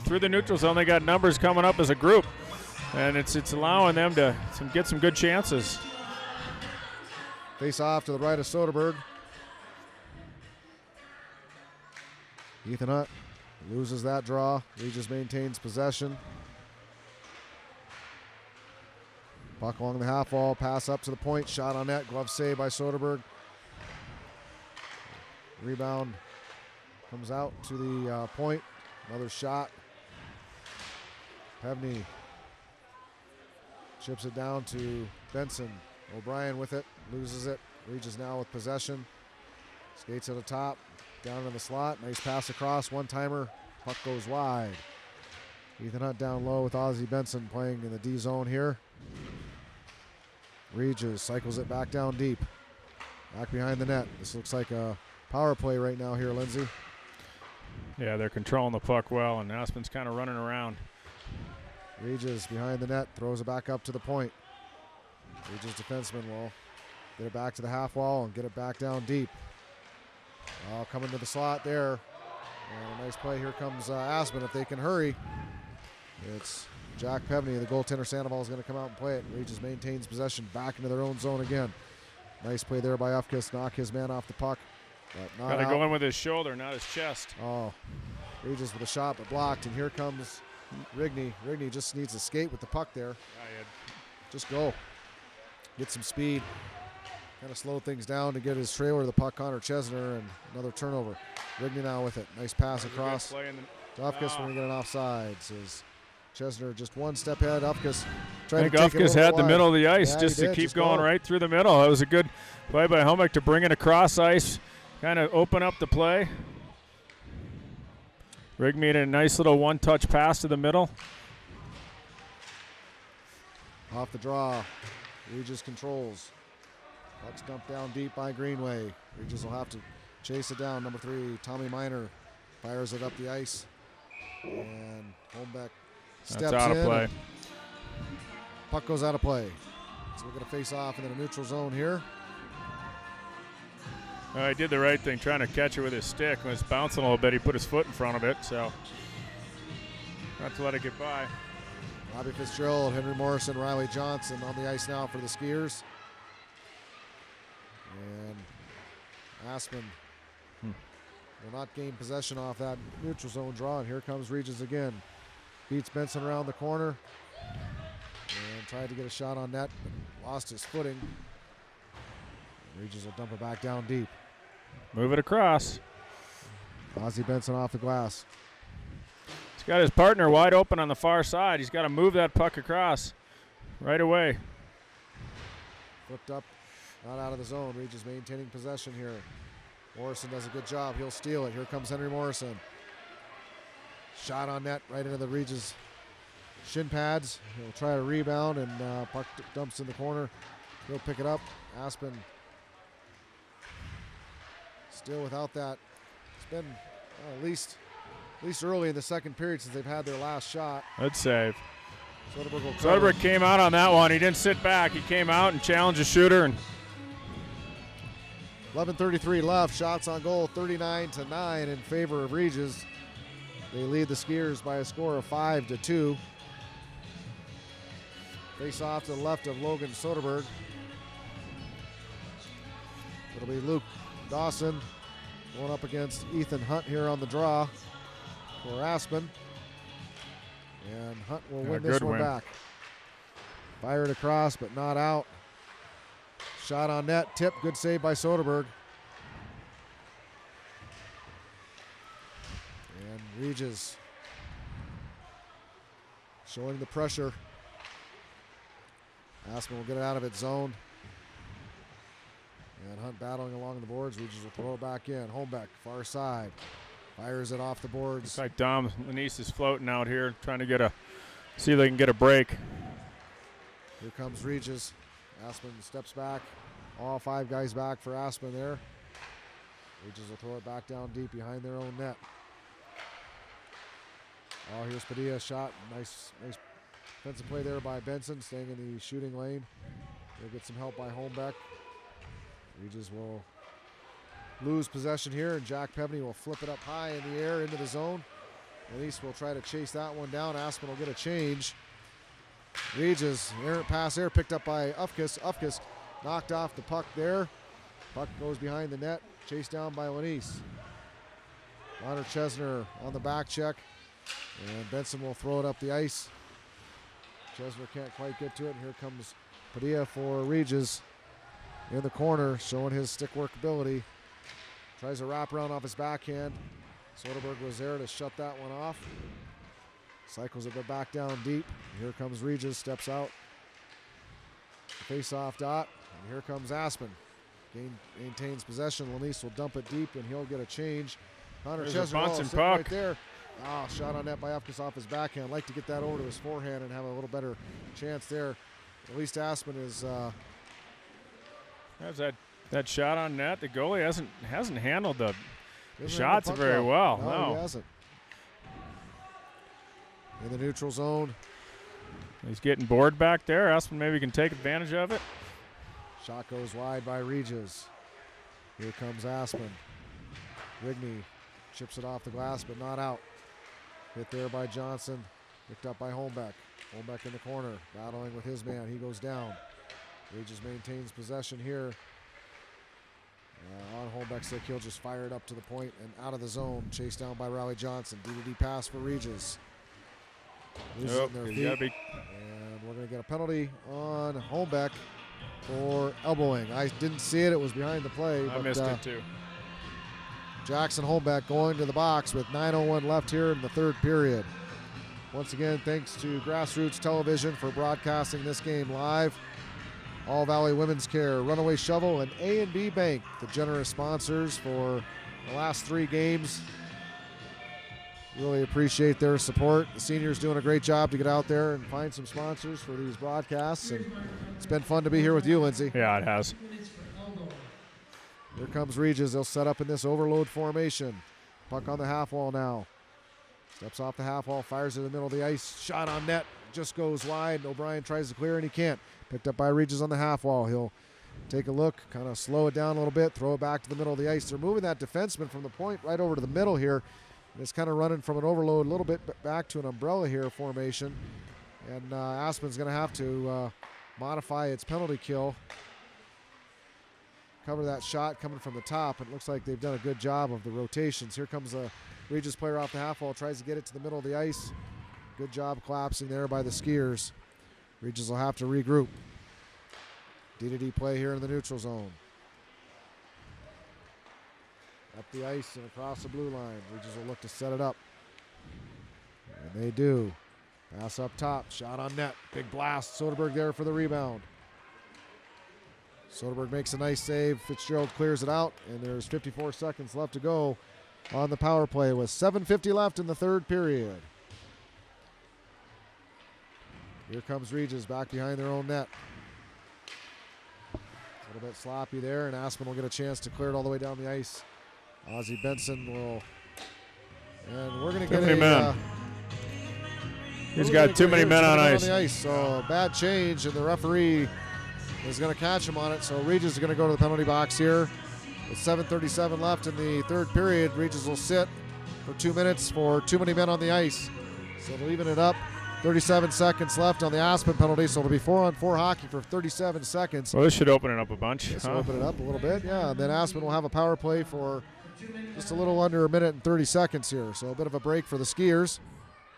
through the neutral zone, they got numbers coming up as a group. And it's allowing them to get some good chances. Face off to the right of Soderberg. Ethan Hunt loses that draw. Regis maintains possession. Puck along the half wall, pass up to the point, shot on net, glove save by Soderberg. Rebound comes out to the point. Another shot. Pevney chips it down to Benson. O'Brien with it, loses it. Regis now with possession. Skates at the top, down in the slot. Nice pass across, one-timer. Puck goes wide. Ethan Hunt down low with Ozzie Benson playing in the D zone here. Regis cycles it back down deep. Back behind the net. This looks like a power play right now here, Lindsay. Yeah, they're controlling the puck well, and Aspen's kind of running around. Regis behind the net, throws it back up to the point. Regis defenseman will get it back to the half wall and get it back down deep. Coming to the slot there. And a nice play. Here comes Aspen. If they can hurry, it's Jack Pevney, the goaltender. Sandoval is going to come out and play it. Regis maintains possession back into their own zone again. Nice play there by Ufkis. Knock his man off the puck. Got to go in with his shoulder, not his chest. Oh, Regis with a shot, but blocked. And here comes Rigney. Rigney just needs to skate with the puck there. Just go. Get some speed. Kind of slow things down to get his trailer to the puck. Connor Chesner, and another turnover. Rigney now with it. Nice pass across to Ufkis when we get an offside. Says Chesner just one step ahead. Ufkis trying to take it. Ufkis had the wide. middle of the ice Yeah, just to keep just going right through the middle. That was a good play by Homick to bring it across ice, kind of open up the play. Rig made a nice little one-touch pass to the middle. Off the draw. Regis controls. Puck's dumped down deep by Greenway. Regis will have to chase it down. Number 3, Tommy Miner fires it up the ice. And Holmbeck steps That's out in. of play. Puck goes out of play. So we're going to face off into the neutral zone here. He did the right thing, trying to catch it with his stick. When it's bouncing a little bit, he put his foot in front of it, so not to let it get by. Bobby Fitzgerald, Henry Morrison, Riley Johnson on the ice now for the Skiers. And Aspen will not gain possession off that neutral zone draw. And here comes Regis again. Beats Benson around the corner. And tried to get a shot on net, but lost his footing. Regis will dump it back down deep. Move it across. Ozzie Benson off the glass. He's got his partner wide open on the far side. He's got to move that puck across right away. Flipped up, not out of the zone. Regis maintaining possession here. Morrison does a good job. He'll steal it. Here comes Henry Morrison. Shot on net right into the Regis shin pads. He'll try to rebound, and puck dumps in the corner. He'll pick it up. Aspen still without that. It's been at least early in the second period since they've had their last shot. Good save. Soderberg came out on that one. He didn't sit back. He came out and challenged the shooter. And 11:33 left. Shots on goal 39-9 in favor of Regis. They lead the Skiers by a score of 5-2. Face off to the left of Logan Soderberg. It'll be Luke Dawson going up against Ethan Hunt here on the draw for Aspen. And Hunt will win this one back. Fired across, but not out. Shot on net, tip, good save by Soderberg. And Regis showing the pressure. Aspen will get it out of its zone. And Hunt battling along the boards. Regis will throw it back in. Holmbeck, far side. Fires it off the boards. Looks like Dom Lanise is floating out here, trying to see if they can get a break. Here comes Regis. Aspen steps back. All 5 guys back for Aspen there. Regis will throw it back down deep behind their own net. Oh, here's Padilla, shot. Nice defensive play there by Benson, staying in the shooting lane. He'll get some help by Holmbeck. Regis will lose possession here, and Jack Pevney will flip it up high in the air into the zone. Elise will try to chase that one down. Aspen will get a change. Regis, errant pass there, picked up by Ufkes. Ufkes knocked off the puck there. Puck goes behind the net, chased down by Lanise. Connor Chesner on the back check, and Benson will throw it up the ice. Chesner can't quite get to it, and here comes Padilla for Regis in the corner, showing his stick work ability. Tries a wraparound off his backhand. Soderberg was there to shut that one off. Cycles it back down deep. Here comes Regis, steps out. Face-off dot, and here comes Aspen. Maintains possession. Lanise will dump it deep, and he'll get a change. Connor Chesner sitting right there. Oh, shot on net by Ufkes off his backhand. I'd like to get that over to his forehand and have a little better chance there. At least Aspen is. That's that shot on net. The goalie hasn't handled the shots very well. No, he hasn't. In the neutral zone. He's getting bored back there. Aspen maybe can take advantage of it. Shot goes wide by Regis. Here comes Aspen. Rigney chips it off the glass, but not out. Hit there by Johnson. Picked up by Holmbeck. Holmbeck in the corner, battling with his man. He goes down. Regis maintains possession here. On Holmbeck's stick, he'll just fire it up to the point and out of the zone. Chased down by Riley Johnson. DDD pass for Regis. Losing their feet. And we're going to get a penalty on Holmbeck for elbowing. I didn't see it. It was behind the play. I missed it too. Jackson Holmbeck going to the box with 9:01 left here in the third period. Once again, thanks to Grassroots Television for broadcasting this game live. All Valley Women's Care, Runaway Shovel, and ANB Bank, the generous sponsors for the last 3 games. Really appreciate their support. The seniors doing a great job to get out there and find some sponsors for these broadcasts. And it's been fun to be here with you, Lindsay. Yeah, it has. Here comes Regis. They'll set up in this overload formation. Puck on the half wall now. Steps off the half wall, fires it in the middle of the ice. Shot on net, just goes wide. O'Brien tries to clear and he can't. Picked up by Regis on the half wall. He'll take a look, kind of slow it down a little bit, throw it back to the middle of the ice. They're moving that defenseman from the point right over to the middle here. And it's kind of running from an overload a little bit back to an umbrella here formation. And Aspen's going to have to modify its penalty kill. Cover that shot coming from the top. It looks like they've done a good job of the rotations. Here comes a Regis player off the half wall, tries to get it to the middle of the ice. Good job collapsing there by the skiers. Regis will have to regroup. D-to-D play here in the neutral zone. Up the ice and across the blue line. Regis will look to set it up. And they do. Pass up top. Shot on net. Big blast. Soderberg there for the rebound. Soderberg makes a nice save. Fitzgerald clears it out. And there's 54 seconds left to go on the power play with 7:50 left in the third period. Here comes Regis back behind their own net. A little bit sloppy there, and Aspen will get a chance to clear it all the way down the ice. Ozzie Benson will, and we're going to get a man. He's got too many men on ice. So bad change, and the referee is going to catch him on it. So Regis is going to go to the penalty box here. With 7:37 left in the third period, Regis will sit for 2 minutes for too many men on the ice. So they'll even it up. 37 seconds left on the Aspen penalty, so it'll be 4-on-4 hockey for 37 seconds. Well, this should open it up a bunch. This will open it up a little bit, yeah. And then Aspen will have a power play for just a little under a minute and 30 seconds here. So a bit of a break for the Skiers.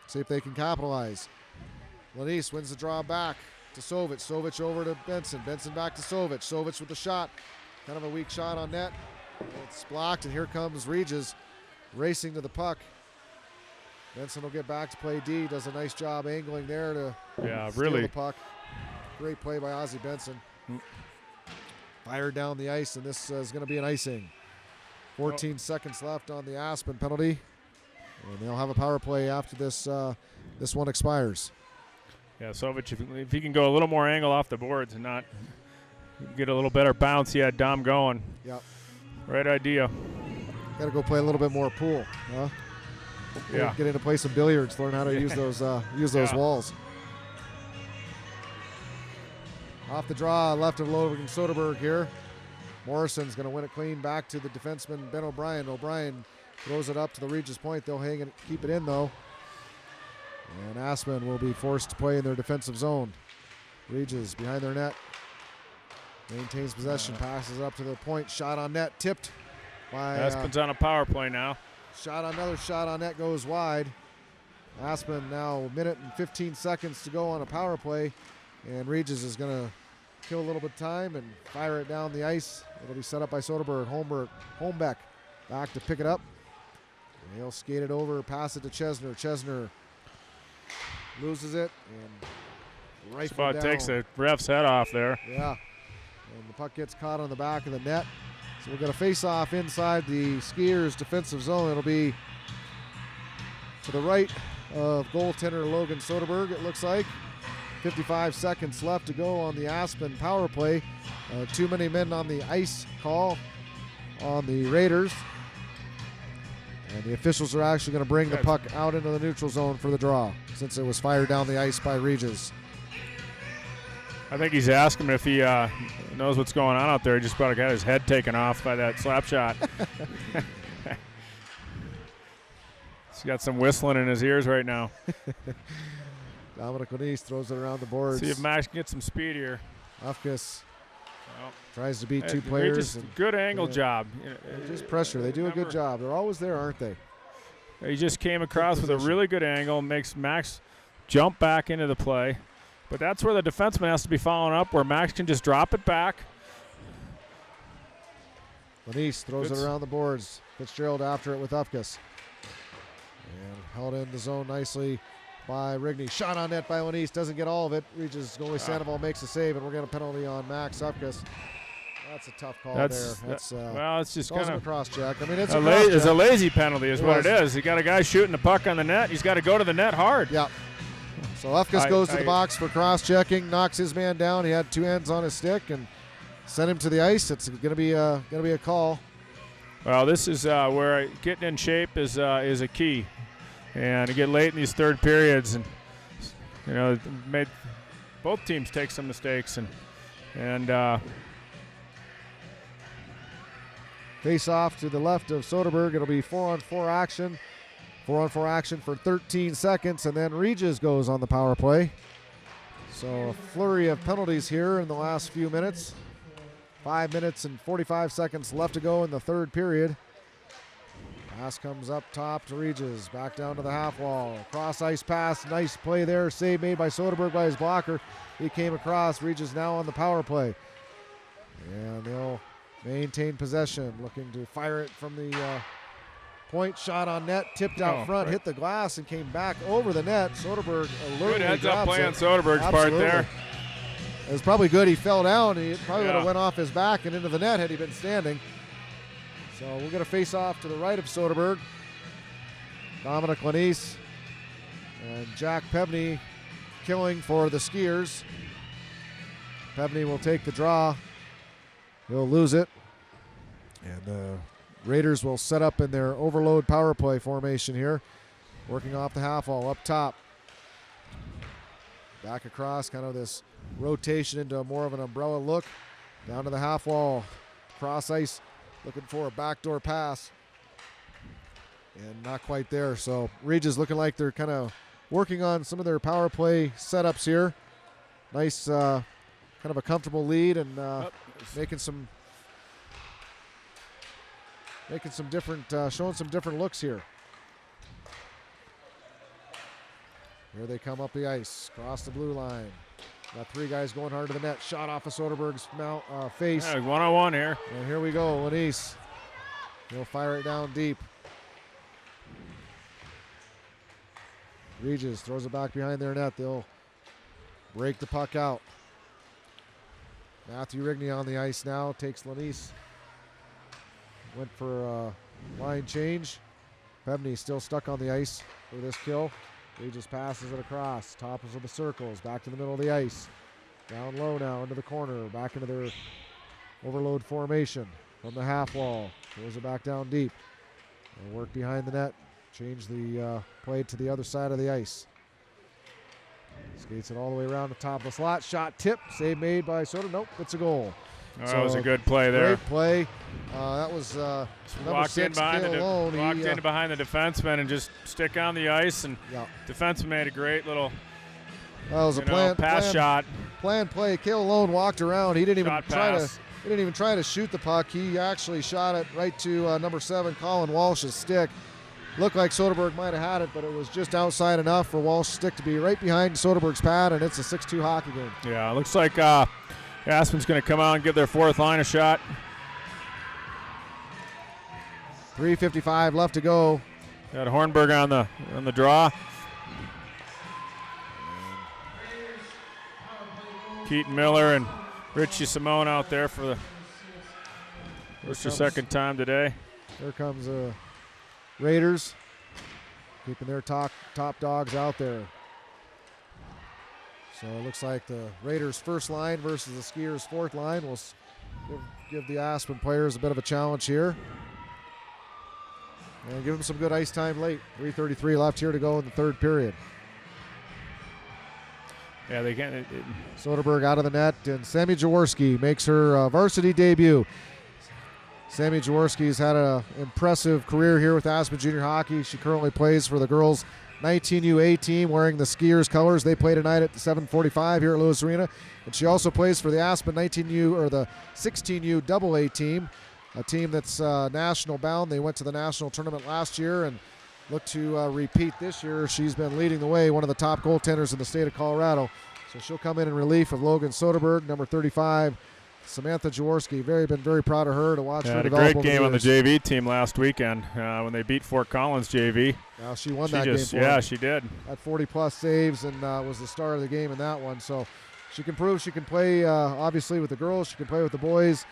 See if they can capitalize. Lanise wins the draw back to Sovic. Sovic over to Benson. Benson back to Sovic. Sovic with the shot. Kind of a weak shot on net. It's blocked, and here comes Regis racing to the puck. Benson will get back to play D. Does a nice job angling there to steal the puck. Great play by Ozzie Benson. Fired down the ice, and this is going to be an icing. 14 seconds left on the Aspen penalty. And they'll have a power play after this this one expires. Yeah, Sovic, if he can go a little more angle off the boards and not get a little better bounce, he had Dom going. Yep. Right idea. Got to go play a little bit more pool, huh? Yeah. Get in to play some billiards, learn how to use those walls. Off the draw, left of Logan Soderberg here. Morrison's going to win it clean back to the defenseman, Ben O'Brien. O'Brien throws it up to the Regis point. They'll hang it, keep it in, though. And Aspen will be forced to play in their defensive zone. Regis behind their net. Maintains possession, passes up to the point. Shot on net, tipped by Aspen's on a power play now. Another shot on net goes wide. Aspen now a minute and 15 seconds to go on a power play. And Regis is going to kill a little bit of time and fire it down the ice. It'll be set up by Soderberg. Holmbeck back to pick it up. And he'll skate it over, pass it to Chesner. Chesner loses it and rifle down. Takes the ref's head off there. Yeah. And the puck gets caught on the back of the net. So we're going to face off inside the Skiers' defensive zone. It'll be to the right of goaltender Logan Soderberg, it looks like. 55 seconds left to go on the Aspen power play. Too many men on the ice call on the Raiders. And the officials are actually going to bring the puck out into the neutral zone for the draw since it was fired down the ice by Regis. I think he's asking him if he knows what's going on out there. He just about got his head taken off by that slap shot. He's got some whistling in his ears right now. Dominic Lanise throws it around the boards. See if Max can get some speed here. Ufkus tries to beat two players. Good angle job. Just pressure. They do a good job. They're always there, aren't they? He just came across with a really good angle, makes Max jump back into the play. But that's where the defenseman has to be following up, where Max can just drop it back. Lanise throws it around the boards. Fitzgerald after it with Ufkus. And held in the zone nicely by Rigney. Shot on net by Lanise. Doesn't get all of it. Regis goalie Sandoval makes a save, and we're getting a penalty on Max Ufkus. That's a tough call there. Well, it's just kind of a cross check. I mean, it's a lazy penalty is what it is. You got a guy shooting the puck on the net. He's got to go to the net hard. Yeah. So Ufkus goes to the box for cross-checking, knocks his man down. He had two hands on his stick and sent him to the ice. It's going to be a call. Well, this is where getting in shape is a key, and to get late in these third periods, and made both teams take some mistakes, and face off to the left of Soderberg. It'll be 4-on-4 action. 4-on-4 action for 13 seconds, and then Regis goes on the power play. So a flurry of penalties here in the last few minutes. 5 minutes and 45 seconds left to go in the third period. Pass comes up top to Regis. Back down to the half wall. Cross ice pass. Nice play there. Save made by Soderberg by his blocker. He came across. Regis now on the power play. And they'll maintain possession. Looking to fire it from the point. Shot on net. Tipped out front. Hit the glass and came back over the net. Soderberg alertly good heads up drops play it. on Soderberg's part there. It was probably good he fell down. He probably would have went off his back and into the net had he been standing. So we're going to face off to the right of Soderberg. Dominic Lanise and Jack Pevney killing for the Skiers. Pevney will take the draw. He'll lose it. And the Raiders will set up in their overload power play formation here. Working off the half wall up top. Back across, kind of this rotation into more of an umbrella look. Down to the half wall. Cross ice, looking for a backdoor pass. And not quite there. So Regis looking like they're kind of working on some of their power play setups here. Nice, kind of a comfortable lead, and making some different, showing some different looks here. Here they come up the ice, cross the blue line. Got 3 guys going hard to the net. Shot off of Soderberg's face. Yeah, 1-on-1 here. And here we go, Lanise. He'll fire it down deep. Regis throws it back behind their net. They'll break the puck out. Matthew Rigney on the ice now. Takes Lanise. Went for a line change. Pebney still stuck on the ice for this kill. Regis passes it across. Tops of the circles. Back to the middle of the ice. Down low now into the corner. Back into their overload formation from the half wall. Throws it back down deep. They'll work behind the net. Change the play to the other side of the ice. Skates it all the way around the top of the slot. Shot tip. Save made by Soder. Nope, it's a goal. Oh, that was a good play there. Great play. That was number walked 6, in Cale walked in behind the defenseman and just stick on the ice, and defenseman made a great little that was a pass shot. Planned play. Cale Alone walked around. He didn't even try to shoot the puck. He actually shot it right to number 7, Colin Walsh's stick. Looked like Soderberg might have had it, but it was just outside enough for Walsh's stick to be right behind Soderberg's pad, and it's a 6-2 hockey game. Yeah, it looks like Aspen's going to come out and give their 4th line a shot. 3:55 left to go. Got Hornberg on the draw. Keaton Miller and Richie Simone out there for the first or second time today. Here comes Raiders, keeping their top dogs out there. So it looks like the Raiders' first line versus the Skiers' 4th line. We'll give the Aspen players a bit of a challenge here. And give them some good ice time late. 3:33 left here to go in the 3rd period. Yeah, they can't. Soderberg out of the net, and Sammy Jaworski makes her varsity debut. Sammy Jaworski's had an impressive career here with Aspen Junior Hockey. She currently plays for the girls' 19U A team, wearing the Skiers colors. They play tonight at 7:45 here at Lewis Arena. And she also plays for the Aspen 19U or the 16U AA team, a team that's national bound. They went to the national tournament last year and look to repeat this year. She's been leading the way, one of the top goaltenders in the state of Colorado. So she'll come in relief of Logan Soderberg, number 35. Samantha Jaworski, been very proud of her to watch her develop. Had a great game on the JV team last weekend when they beat Fort Collins JV. Now she won that game for them. Yeah, she did. Had 40-plus saves and was the star of the game in that one. So she can prove she can play, obviously, with the girls. She can play with the boys.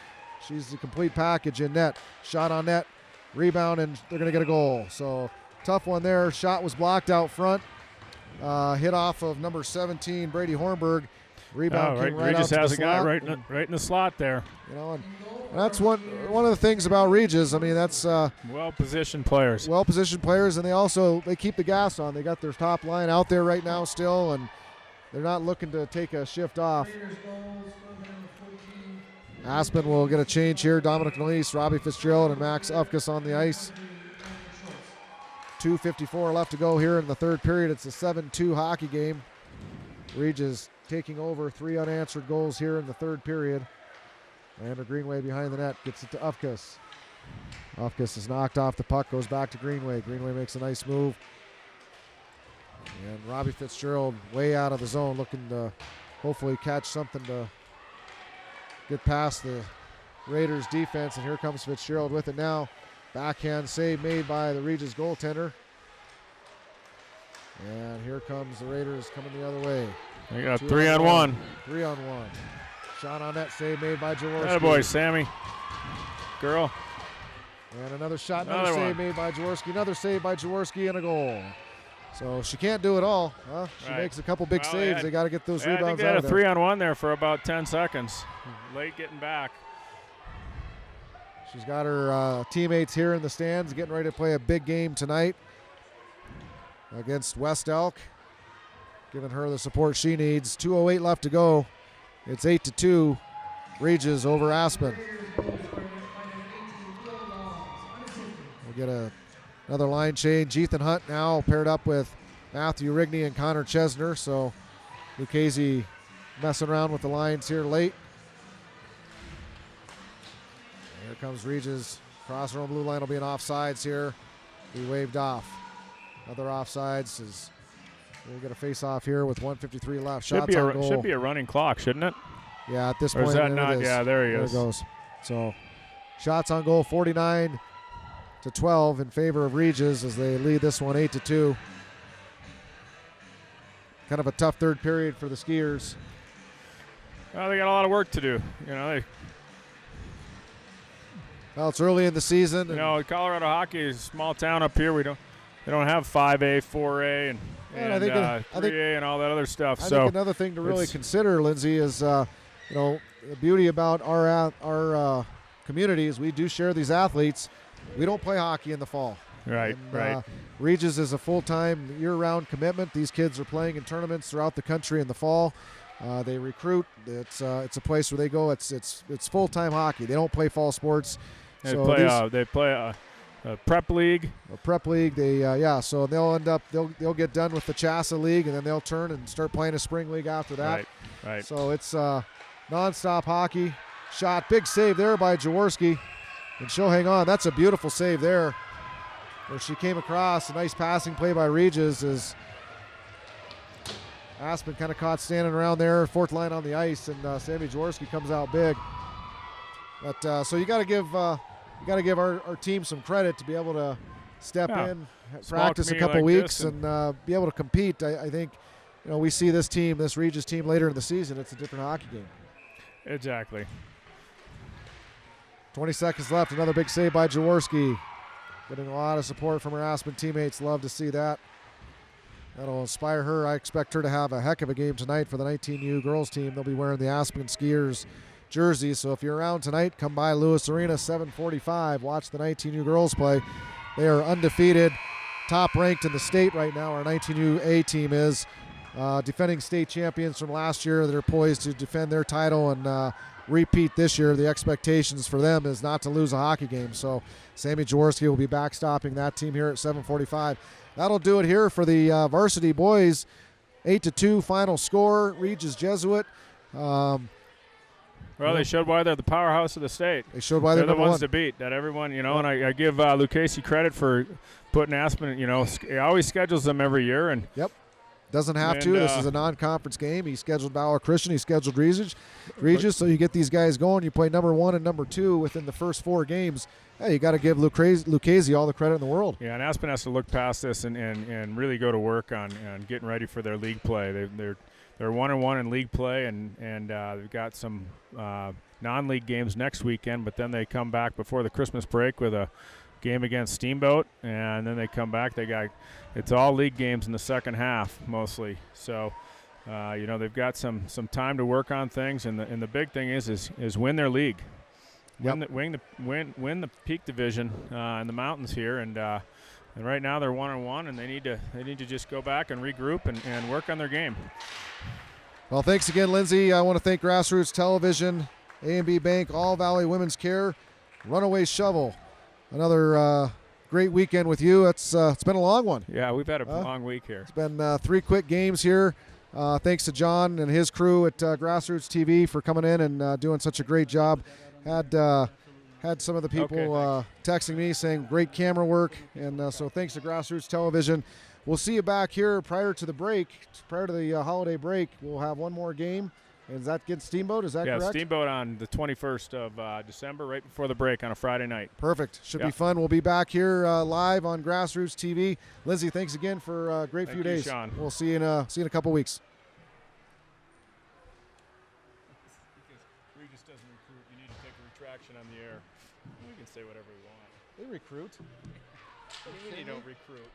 She's the complete package in net. Shot on net, rebound, and they're going to get a goal. So tough one there. Shot was blocked out front. Hit off of number 17, Brady Hornberg. Rebound came right Regis out to has the a guy slot. right in the slot there. And that's one of the things about Regis. I mean, that's well-positioned players. Well-positioned players, and they keep the gas on. They got their top line out there right now still, and they're not looking to take a shift off. Aspen will get a change here. Dominic Nalise, Robbie Fitzgerald, and Max Ufkus on the ice. 2:54 left to go here in the 3rd period. It's a 7-2 hockey game. Regis taking over, 3 unanswered goals here in the 3rd period. Lander Greenway behind the net, gets it to Ufkus. Ufkus is knocked off the puck, goes back to Greenway. Greenway makes a nice move. And Robbie Fitzgerald way out of the zone, looking to hopefully catch something to get past the Raiders defense. And here comes Fitzgerald with it now. Backhand save made by the Regis goaltender. And here comes the Raiders coming the other way. They got 3-on-1. 3-on-1. Shot on net, save made by Jaworski. Attaboy, Sammy. Girl. And another shot, another save made by Jaworski. Another save by Jaworski and a goal. So she can't do it all. Huh? She makes a couple big saves. They got to get those rebounds out of there. I think they had a 3-on-1 there for about 10 seconds. Late getting back. She's got her teammates here in the stands getting ready to play a big game tonight against West Elk, giving her the support she needs. 2:08 left to go. It's 8-2 Regis over Aspen. We'll get another line change. Ethan Hunt now paired up with Matthew Rigney and Connor Chesner. So Lucchese messing around with the lines here late. Here comes Regis. Cross our own blue line will be an offsides here. Be waved off. Another offsides is we'll get a face off here with 1:53 left. Shots on goal. Should be a running clock, shouldn't it? Yeah, at this or point. Is that not? It is. Yeah, there he is. There it goes. So shots on goal 49-12 in favor of Regis as they lead this one 8-2. Kind of a tough third period for the Skiers. Well, they got a lot of work to do. You know, Well, it's early in the season. Colorado hockey is a small town up here. They don't have 5A, 4A, and 3A and all that other stuff. I think another thing to really consider, Lindsay, is the beauty about our community is we do share these athletes. We don't play hockey in the fall. Right, right. Regis is a full-time, year-round commitment. These kids are playing in tournaments throughout the country in the fall. They recruit. It's a place where they go. It's full-time hockey. They don't play fall sports. They play a prep league. A prep league. So they'll get done with the Chassa League, and then they'll turn and start playing a spring league after that. Right. So it's nonstop hockey. Shot, big save there by Jaworski, and she'll hang on. That's a beautiful save there, where she came across. A nice passing play by Regis as Aspen kind of caught standing around there, fourth line on the ice, and Sammy Jaworski comes out big. But so you got to give our team some credit to be able to step in, practice a couple weeks, and be able to compete. I think we see this Regis team later in the season. It's a different hockey game. Exactly. 20 seconds left. Another big save by Jaworski. Getting a lot of support from her Aspen teammates. Love to see that. That'll inspire her. I expect her to have a heck of a game tonight for the 19U girls team. They'll be wearing the Aspen Skiers jersey. So if you're around tonight, come by Lewis Arena, 7:45. Watch the 19U girls play. They are undefeated, top ranked in the state right now. Our 19U A team is defending state champions from last year. They're poised to defend their title and repeat this year. The expectations for them is not to lose a hockey game. So Sammy Jaworski will be backstopping that team here at 7:45. That'll do it here for the varsity boys. 8-2 final score. Regis Jesuit. Well, they showed why they're the powerhouse of the state. They showed why they're the ones one. to beat. That everyone, and I give Lucchese credit for putting Aspen. He always schedules them every year, and yep, doesn't have to. This is a non-conference game. He scheduled Bauer Christian. He scheduled Regis. So you get these guys going. You play number 1 and number 2 within the first 4 games. Hey, you got to give Lucchese all the credit in the world. Yeah, and Aspen has to look past this and really go to work on getting ready for their league play. They're 1-1 in league play, and they've got some non-league games next weekend, but then they come back before the Christmas break with a game against Steamboat, and then they come back. It's all league games in the second half mostly. So, they've got some time to work on things, and the big thing is win their league, win the Peak Division in the mountains here, and right now they're 1-1, and they need to just go back and regroup and work on their game. Well, thanks again, Lindsay. I want to thank Grassroots Television, ANB Bank, All Valley Women's Care, Runaway Shovel. Another great weekend with you. It's been a long one. Yeah, we've had a long week here. It's been 3 quick games here. Thanks to John and his crew at Grassroots TV for coming in and doing such a great job. Had some of the people texting me saying great camera work, and so thanks to Grassroots Television. We'll see you back here prior to the holiday break. We'll have one more game. Is that against Steamboat? Is that correct? Yeah, Steamboat on the 21st of December, right before the break on a Friday night. Perfect. Should be fun. We'll be back here live on Grassroots TV. Lindsay, thanks again for a great few days. Sean. We'll see you in a couple weeks. Because Regis doesn't recruit, you need to take a retraction on the air. We can say whatever we want. They recruit. What do you mean you don't recruit?